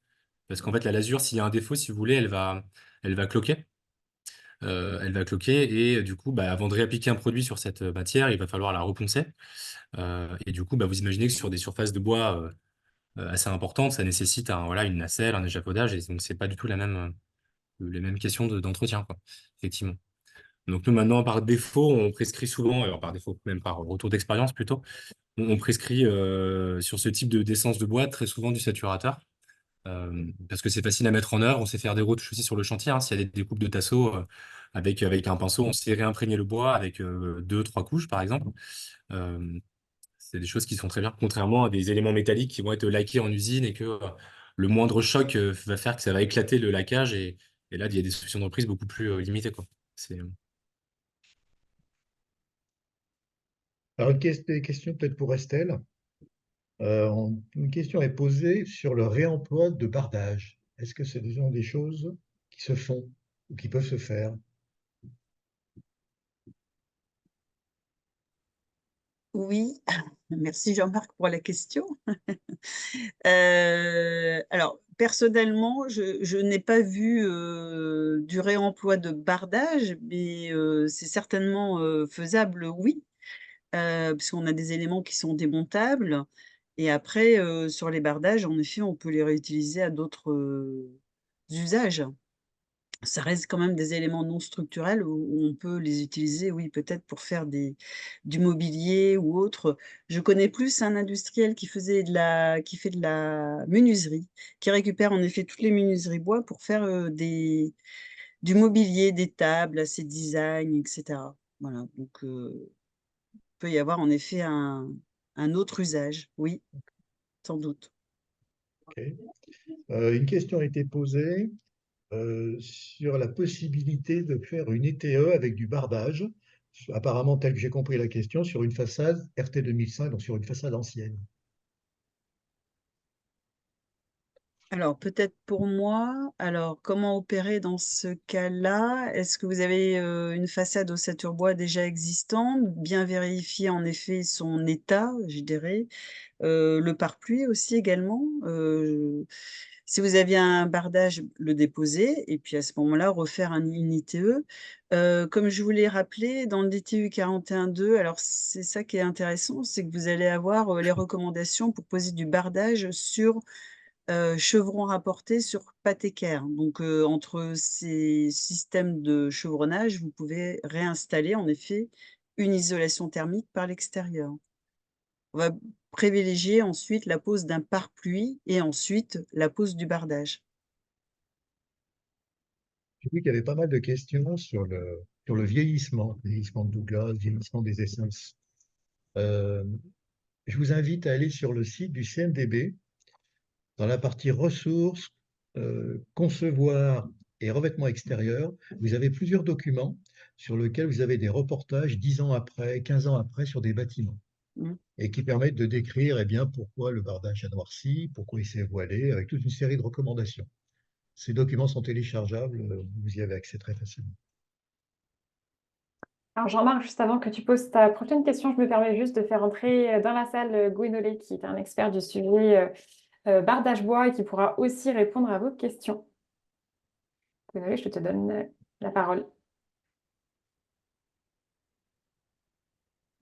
Parce qu'en fait, la lasure, s'il y a un défaut, si vous voulez, elle va cloquer. Elle va cloquer et du coup, bah, avant de réappliquer un produit sur cette matière, il va falloir la reponcer. Et du coup, bah, vous imaginez que sur des surfaces de bois assez importantes, ça nécessite voilà, une nacelle, un échafaudage, et donc c'est pas du tout les mêmes questions d'entretien, quoi, effectivement. Donc nous, maintenant, par défaut, on prescrit souvent, alors par défaut, même par retour d'expérience plutôt, on prescrit sur ce type d'essence de bois très souvent du saturateur. Parce que c'est facile à mettre en œuvre, on sait faire des retouches aussi sur le chantier, hein. S'il y a des découpes de tasseaux, avec un pinceau, on sait réimprégner le bois avec 2, 3 couches, par exemple. Euh, c'est des choses qui sont très bien, contrairement à des éléments métalliques qui vont être laqués en usine et que le moindre choc va faire que ça va éclater le laquage et là, il y a des solutions de reprise beaucoup plus limitées, quoi. Alors, une question peut-être pour Estelle. Une question est posée sur le réemploi de bardage. Est-ce que c'est des choses qui se font ou qui peuvent se faire? Oui, merci Jean-Marc pour la question. Alors, personnellement, je n'ai pas vu du réemploi de bardage, mais c'est certainement faisable, oui, parce qu'on a des éléments qui sont démontables. Et après, sur les bardages, en effet, on peut les réutiliser à d'autres usages. Ça reste quand même des éléments non structurels où on peut les utiliser, oui, peut-être pour faire du mobilier ou autre. Je connais plus un industriel qui fait de la menuiserie, qui récupère en effet toutes les menuiseries bois pour faire du mobilier, des tables, assez design, etc. Voilà, donc peut y avoir en effet un autre usage, oui, sans doute. Ok. Une question a été posée sur la possibilité de faire une ETE avec du bardage, apparemment, tel que j'ai compris la question, sur une façade RT 2005, donc sur une façade ancienne. Alors, peut-être pour moi, alors comment opérer dans ce cas-là? Est-ce que vous avez une façade ossature bois déjà existante? Bien vérifier en effet son état, je dirais. Le pare-pluie aussi également. Si vous aviez un bardage, le déposer et puis à ce moment-là, refaire une ITE. Comme je vous l'ai rappelé, dans le DTU 41.2, alors c'est ça qui est intéressant, c'est que vous allez avoir les recommandations pour poser du bardage sur chevrons rapportés sur pâte équerre. Donc, entre ces systèmes de chevronnage, vous pouvez réinstaller en effet une isolation thermique par l'extérieur. On va privilégier ensuite la pose d'un pare-pluie et ensuite la pose du bardage. J'ai vu qu'il y avait pas mal de questions sur le vieillissement de Douglas, vieillissement des essences. Euh, je vous invite à aller sur le site du CNDB, dans la partie ressources, concevoir et revêtement extérieur. Vous avez plusieurs documents sur lesquels vous avez des reportages 10 ans après, 15 ans après sur des bâtiments Mmh. et qui permettent de décrire eh bien, pourquoi le bardage a noirci, pourquoi il s'est voilé, avec toute une série de recommandations. Ces documents sont téléchargeables, vous y avez accès très facilement. Alors Jean-Marc, juste avant que tu poses ta prochaine question, je me permets juste de faire entrer dans la salle Gwénolé, qui est un expert du sujet bardage bois et qui pourra aussi répondre à vos questions. Gwénolé, je te donne la parole.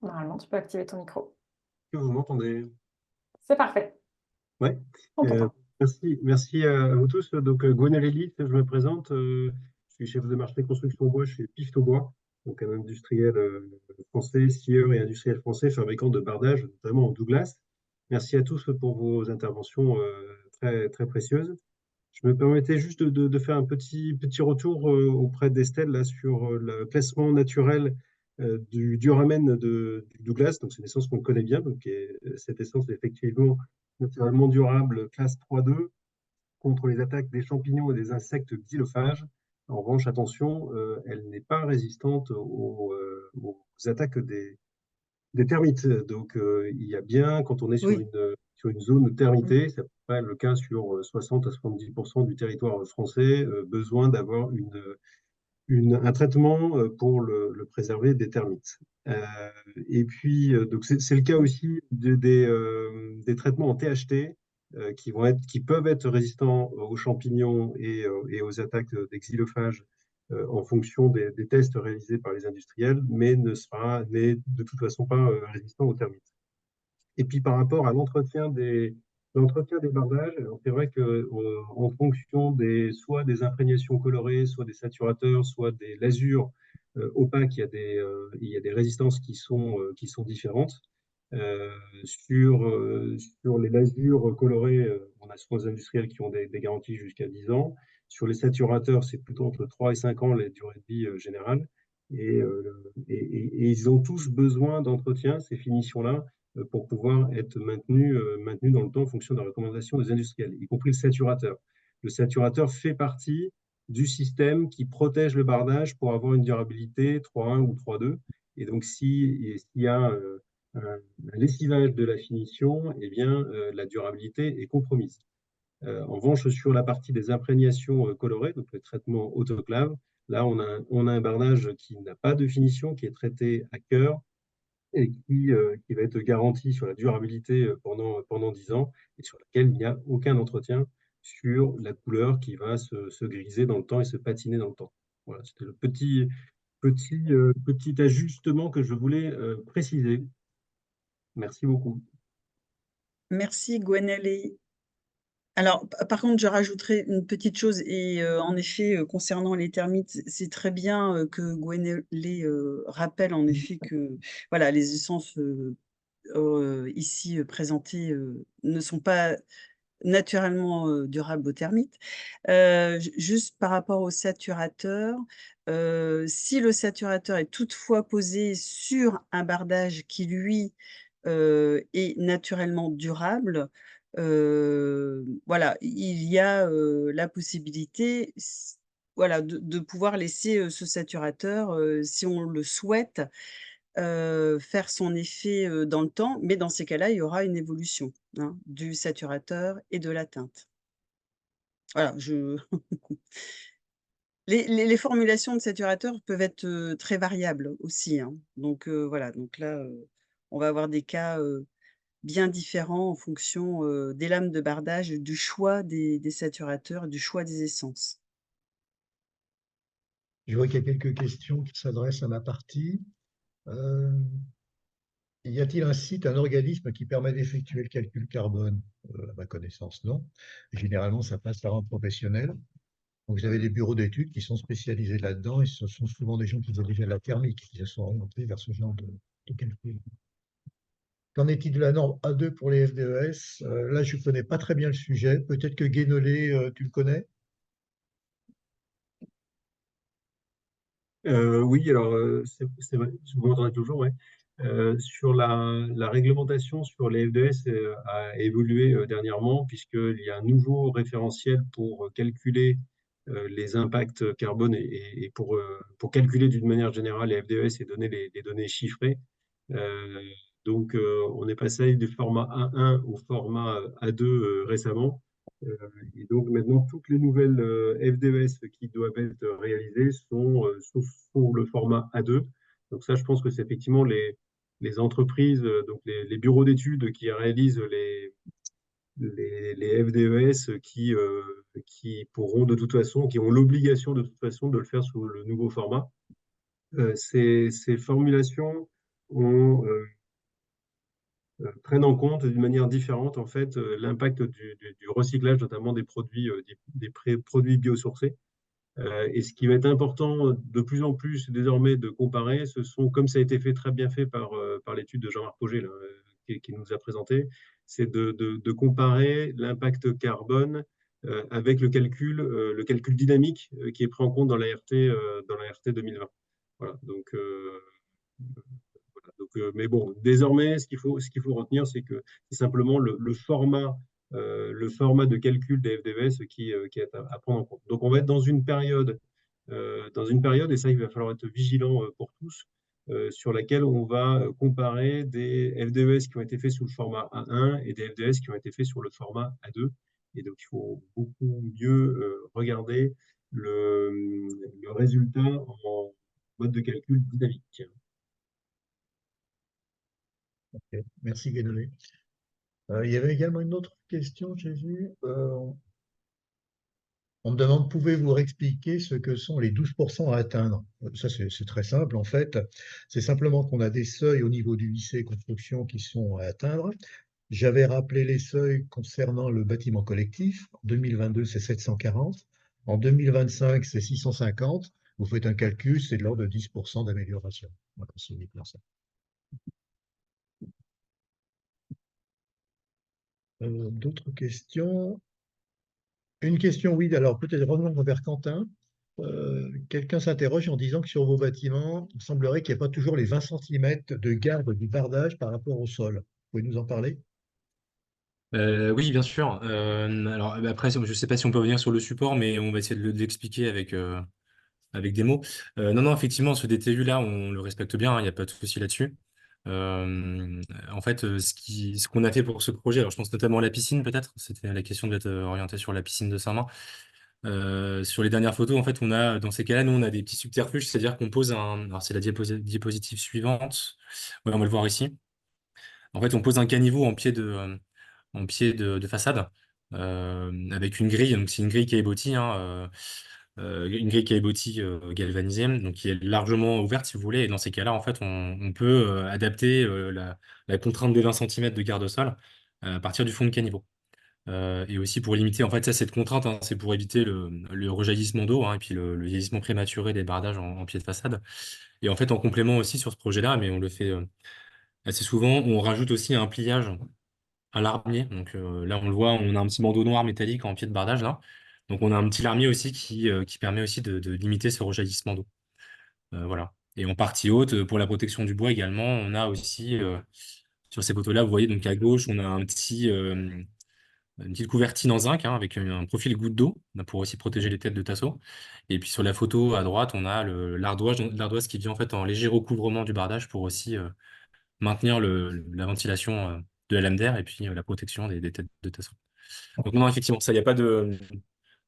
Normalement, tu peux activer ton micro. Que vous m'entendez? C'est parfait, Ouais. on Euh, t'entend. merci à vous tous. Donc, Gwenel Elite, je me présente. Je suis chef de marché construction bois chez Pifto Bois, donc un industriel français, scieur et industriel français, fabricant de bardage, notamment en Douglas. Merci à tous pour vos interventions très, très précieuses. Je me permettais juste de faire un petit retour auprès d'Estelle là, sur le classement naturel du duramen du Douglas. Donc, c'est une essence qu'on connaît bien. Donc, cette essence est effectivement naturellement durable, classe 3.2, contre les attaques des champignons et des insectes xylophages. En revanche, attention, elle n'est pas résistante aux attaques des termites. Donc, il y a bien, quand on est Oui. sur une zone Mmh. termitée, c'est à peu près le cas sur 60 à 70% du territoire français, besoin d'avoir un traitement pour le préserver des termites. Euh, et puis, donc c'est le cas aussi des traitements en THT qui peuvent être résistants aux champignons et aux attaques des xylophages en fonction des tests réalisés par les industriels, mais n'est de toute façon pas résistant aux termites. Et puis par rapport à l'entretien des bardages, c'est vrai que en fonction soit des imprégnations colorées, soit des saturateurs, soit des lasures opaques, il y a des résistances qui sont différentes. Euh, sur les lasures colorées, on a souvent des industriels qui ont des garanties jusqu'à 10 ans. Sur les saturateurs, c'est plutôt entre 3 et 5 ans la durée de vie générale. Et ils ont tous besoin d'entretien, ces finitions-là, pour pouvoir être maintenus dans le temps en fonction de la recommandation des industriels, y compris le saturateur. Le saturateur fait partie du système qui protège le bardage pour avoir une durabilité 3.1 ou 3.2. Et donc, s'il y a un lessivage de la finition, eh bien, la durabilité est compromise. En revanche, sur la partie des imprégnations colorées, donc le traitement autoclave, là, on a un bardage qui n'a pas de finition, qui est traité à cœur, et qui va être garantie sur la durabilité pendant 10 ans et sur laquelle il n'y a aucun entretien sur la couleur qui va se griser dans le temps et se patiner dans le temps. Voilà, c'était le petit ajustement que je voulais préciser. Merci beaucoup. Merci Gwenaëlle. Alors, par contre, je rajouterai une petite chose et en effet, concernant les termites, c'est très bien, que Gwenaëlle, rappelle en effet que, voilà, les essences, ici, présentées, ne sont pas naturellement, durables aux termites. Juste par rapport au saturateur, si le saturateur est toutefois posé sur un bardage qui lui, est naturellement durable, voilà, il y a, la possibilité voilà, de pouvoir laisser, ce saturateur, si on le souhaite, faire son effet, dans le temps, mais dans ces cas-là, il y aura une évolution, hein, du saturateur et de la teinte. Voilà, je les formulations de saturateurs peuvent être, très variables aussi, hein. Donc voilà, donc là, on va avoir des cas, bien différents en fonction, des lames de bardage, du choix des saturateurs, du choix des essences. Je vois qu'il y a quelques questions qui s'adressent à ma partie. Euh, Y a-t-il un site, un organisme qui permet d'effectuer le calcul carbone? À ma connaissance, non. Généralement, ça passe par un professionnel. Donc, vous avez des bureaux d'études qui sont spécialisés là-dedans et ce sont souvent des gens qui font déjà la thermique, qui se sont orientés vers ce genre de calcul. Qu'en est-il de la norme A2 pour les FDES? Là, je ne connais pas très bien le sujet. Peut-être que Guénolé, tu le connais? Oui, alors c'est vrai, vous m'entendez toujours, ouais. Sur la réglementation sur les FDS a évolué dernièrement, puisqu'il y a un nouveau référentiel pour calculer les impacts carbone et pour calculer d'une manière générale les FDS et donner les données chiffrées. Euh, donc, on est passé du format A1 au format A2 récemment. Euh, et donc maintenant, toutes les nouvelles FDES qui doivent être réalisées sont sous le format A2. Donc ça, je pense que c'est effectivement les entreprises, donc les bureaux d'études qui réalisent les FDES qui pourront de toute façon, qui ont l'obligation de toute façon de le faire sous le nouveau format. Ces formulations ont prennent en compte d'une manière différente en fait l'impact du recyclage, notamment des produits, produits biosourcés. Et ce qui va être important de plus en plus désormais de comparer, ce sont, comme ça a été fait très bien fait par l'étude de Jean-Marc Pauget là, qui nous a présenté, c'est de comparer l'impact carbone avec le calcul dynamique qui est pris en compte dans la RT 2020. Voilà, donc voilà. Donc, mais bon, désormais, ce qu'il faut retenir, c'est que c'est simplement le format de calcul des FDVS qui est à prendre en compte. Donc, on va être dans une période, et ça, il va falloir être vigilant pour tous, sur laquelle on va comparer des FDVS qui ont été faits sous le format A1 et des FDVS qui ont été faits sur le format A2. Et donc, il faut beaucoup mieux regarder le résultat en mode de calcul dynamique. Ok, merci Guénolé. Il y avait également une autre question, j'ai vu. On me demande, pouvez-vous expliquer ce que sont les 12% à atteindre? Ça, c'est très simple, en fait. C'est simplement qu'on a des seuils au niveau du lycée construction qui sont à atteindre. J'avais rappelé les seuils concernant le bâtiment collectif. En 2022, c'est 740. En 2025, c'est 650. Vous faites un calcul, c'est de l'ordre de 10% d'amélioration. Voilà, c'est uniquement ça. D'autres questions? Une question, oui. Alors, peut-être revenons vers Quentin. Quelqu'un s'interroge en disant que sur vos bâtiments, il semblerait qu'il n'y ait pas toujours les 20 centimètres de garde du bardage par rapport au sol. Vous pouvez nous en parler? Oui, bien sûr. Alors après, je ne sais pas si on peut revenir sur le support, mais on va essayer de l'expliquer avec des mots. Non, non, effectivement, ce DTU-là, on le respecte bien, hein, il n'y a pas de souci là-dessus. En fait, ce qu'on a fait pour ce projet, alors je pense notamment à la piscine, peut-être, c'était la question d'être orienté sur la piscine de Saint-Maur. Sur les dernières photos, en fait, dans ces cas-là, nous, on a des petits subterfuges, c'est-à-dire qu'on pose alors c'est la diapositive suivante. Ouais, on va le voir ici. En fait, on pose un caniveau en pied de façade, avec une grille. Donc, c'est une grille caillebotis, hein, une grille caillebotis galvanisée, donc qui est largement ouverte, si vous voulez. Et dans ces cas-là, en fait, on peut adapter la contrainte des 20 cm de garde-sol à partir du fond de caniveau. Et aussi pour limiter, en fait, ça, cette contrainte, hein, c'est pour éviter le rejaillissement d'eau, hein, et puis le vieillissement prématuré des bardages en pied de façade. Et en fait, en complément aussi sur ce projet-là, mais on le fait assez souvent, on rajoute aussi un pliage à larmier. Donc là, on le voit, on a un petit bandeau noir métallique en pied de bardage là. Donc on a un petit larmier aussi qui permet aussi de limiter ce rejaillissement d'eau. Voilà. Et en partie haute, pour la protection du bois également, on a aussi sur ces photos-là, vous voyez, donc à gauche, on a une petite couvertine en zinc, hein, avec un profil goutte d'eau pour aussi protéger les têtes de tasseau. Et puis sur la photo à droite, on a l'ardoise qui vient en fait en léger recouvrement du bardage pour aussi maintenir la ventilation de la lame d'air et puis la protection des têtes de tasseau. Donc non, effectivement, ça, il y a pas de.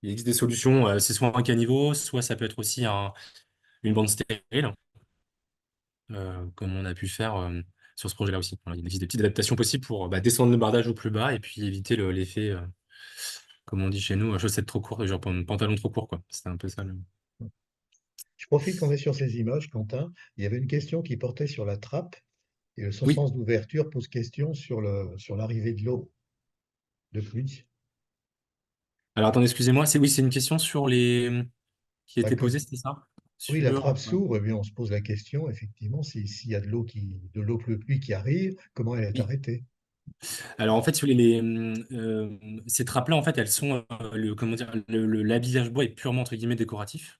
Il existe des solutions, c'est soit un caniveau, soit ça peut être aussi une bande stérile, comme on a pu faire sur ce projet-là aussi. Voilà, il existe des petites adaptations possibles pour descendre le bardage au plus bas et puis éviter l'effet, comme on dit chez nous, chaussettes trop courtes, genre pantalon trop court, quoi. C'était un peu ça. Je profite qu'on est sur ces images, Quentin. Il y avait une question qui portait sur la trappe et son Oui. sens d'ouverture pose question sur l'arrivée de l'eau de pluie. Alors attendez, excusez-moi, c'est une question sur les qui Bah, était posée, c'était ça? oui, la Sur. trappe s'ouvre, et bien on se pose la question, effectivement, s'il y a de l'eau de pluie qui arrive, comment elle est Oui. arrêtée? Alors en fait, si vous voulez, ces trappes-là, en fait, elles sont comment dire, l'habillage bois est purement entre guillemets décoratif.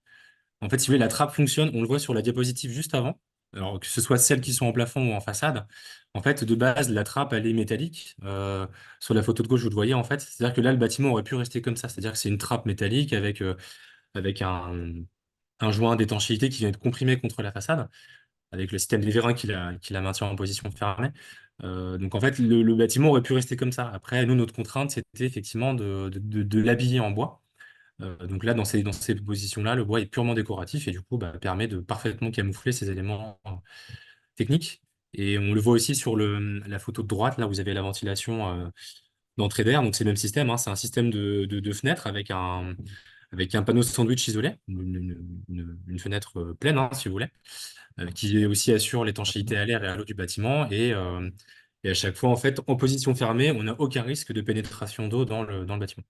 En fait, si vous voulez, la trappe fonctionne, on le voit sur la diapositive juste avant. Alors que ce soit celles qui sont en plafond ou en façade, en fait, de base, la trappe, elle est métallique. Sur la photo de gauche, vous le voyez, en fait. C'est-à-dire que là, le bâtiment aurait pu rester comme ça. C'est-à-dire que c'est une trappe métallique avec un joint d'étanchéité qui vient être comprimé contre la façade, avec le système des vérins qui la maintient en position fermée. Donc en fait, le bâtiment aurait pu rester comme ça. Après, nous, notre contrainte, c'était effectivement de l'habiller en bois. Donc là, dans ces positions-là, le bois est purement décoratif et du coup, permet de parfaitement camoufler ces éléments techniques. Et on le voit aussi sur la photo de droite, là, vous avez la ventilation d'entrée d'air. Donc c'est le même système, hein, c'est un système de fenêtre avec un panneau sandwich isolé, une fenêtre pleine, hein, si vous voulez, qui aussi assure l'étanchéité à l'air et à l'eau du bâtiment. Et à chaque fois, en fait, en position fermée, on n'a aucun risque de pénétration d'eau dans le bâtiment.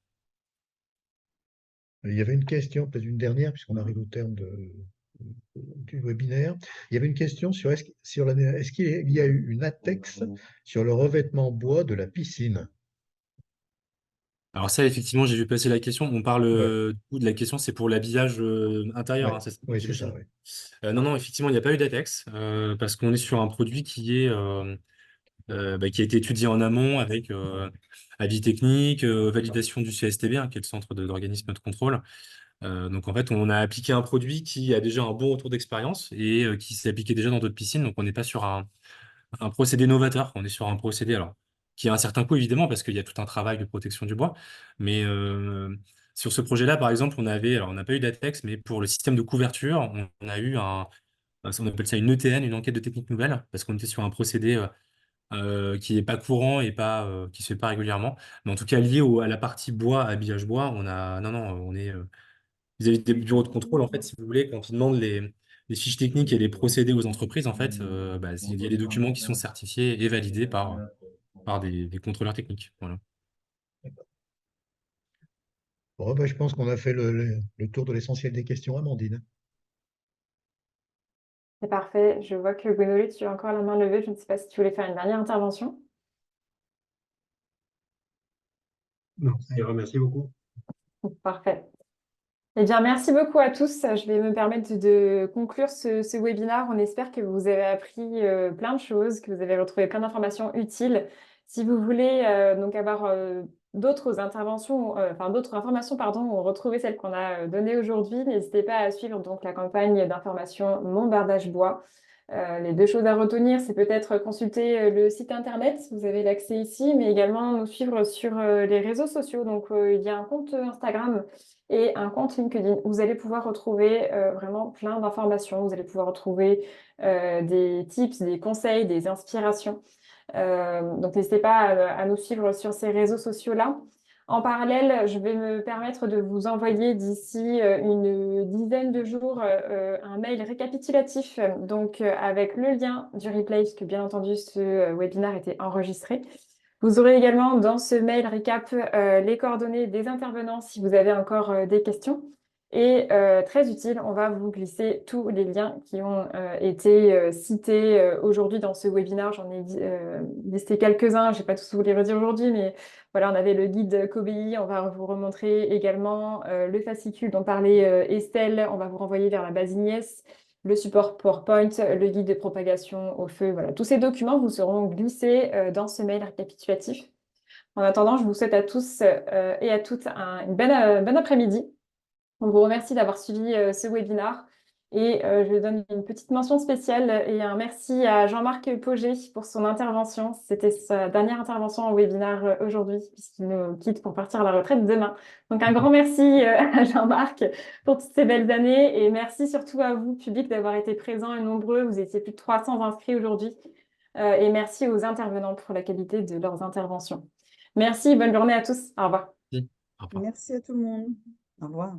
Il y avait une question, peut-être une dernière, puisqu'on arrive au terme du webinaire. Il y avait une question sur est-ce qu'il y a eu une ATEX sur le revêtement bois de la piscine? Alors ça, effectivement, j'ai vu passer la question. On parle Ouais, du coup de la question, c'est pour l'habillage intérieur, hein, ouais, c'est ça, oui, c'est ça, j'imagine. oui. Non, non, effectivement, il n'y a pas eu d'ATEX parce qu'on est sur un produit qui a été étudié en amont avec avis technique, validation du CSTB, hein, qui est le centre d'organisme de contrôle. Donc en fait, on a appliqué un produit qui a déjà un bon retour d'expérience et qui s'est appliqué déjà dans d'autres piscines. Donc on n'est pas sur un procédé novateur, on est sur un procédé alors qui a un certain coût évidemment parce qu'il y a tout un travail de protection du bois. Mais sur ce projet-là, par exemple, alors on n'a pas eu d'ATEX, mais pour le système de couverture, on a eu on appelle ça une ETN, une enquête de technique nouvelle, parce qu'on était sur un procédé qui n'est pas courant et qui se fait pas régulièrement. Mais en tout cas, lié à la partie bois, habillage bois, non, non, on est vis-à-vis des bureaux de contrôle, en fait, si vous voulez, quand ils demandent les fiches techniques et les procédés aux entreprises, en fait, il y a des documents qui sont certifiés et validés par des contrôleurs techniques. Voilà. Bon, ben, je pense qu'on a fait le tour de l'essentiel des questions, Amandine. C'est parfait. Je vois que Gwénoline, tu as encore la main levée. Je ne sais pas si tu voulais faire une dernière intervention. Non, ça ira, merci beaucoup. Parfait. Eh bien, merci beaucoup à tous. Je vais me permettre de conclure ce webinaire. On espère que vous avez appris plein de choses, que vous avez retrouvé plein d'informations utiles. Si vous voulez donc avoir d'autres interventions, enfin d'autres informations, pardon, ou retrouver celles qu'on a données aujourd'hui, n'hésitez pas à suivre donc la campagne d'information Mon Bardage Bois. Les deux choses à retenir, c'est peut-être consulter le site internet, vous avez l'accès ici, mais également nous suivre sur les réseaux sociaux. Donc, il y a un compte Instagram et un compte LinkedIn où vous allez pouvoir retrouver vraiment plein d'informations. Vous allez pouvoir retrouver des tips, des conseils, des inspirations. Donc, n'hésitez pas à nous suivre sur ces réseaux sociaux-là. En parallèle, je vais me permettre de vous envoyer d'ici une dizaine de jours un mail récapitulatif, donc avec le lien du replay, puisque bien entendu, ce webinaire était enregistré. Vous aurez également dans ce mail récap les coordonnées des intervenants si vous avez encore des questions. Et très utile, on va vous glisser tous les liens qui ont été cités aujourd'hui dans ce webinaire. J'en ai listé quelques-uns, je ne vais pas tous vous les redire aujourd'hui, mais voilà, on avait le guide KOBI, on va vous remontrer également le fascicule dont parlait Estelle, on va vous renvoyer vers la base Ignies, le support PowerPoint, le guide de propagation au feu. Voilà, tous ces documents vous seront glissés dans ce mail récapitulatif. En attendant, je vous souhaite à tous et à toutes une bonne après-midi. On vous remercie d'avoir suivi ce webinaire et je donne une petite mention spéciale et un merci à Jean-Marc Pogé pour son intervention. C'était sa dernière intervention en webinaire aujourd'hui puisqu'il nous quitte pour partir à la retraite demain. Donc un grand merci à Jean-Marc pour toutes ces belles années et merci surtout à vous, public, d'avoir été présents et nombreux. Vous étiez plus de 300 inscrits aujourd'hui et merci aux intervenants pour la qualité de leurs interventions. Merci, bonne journée à tous. Au revoir. Au revoir. Merci à tout le monde. Au revoir.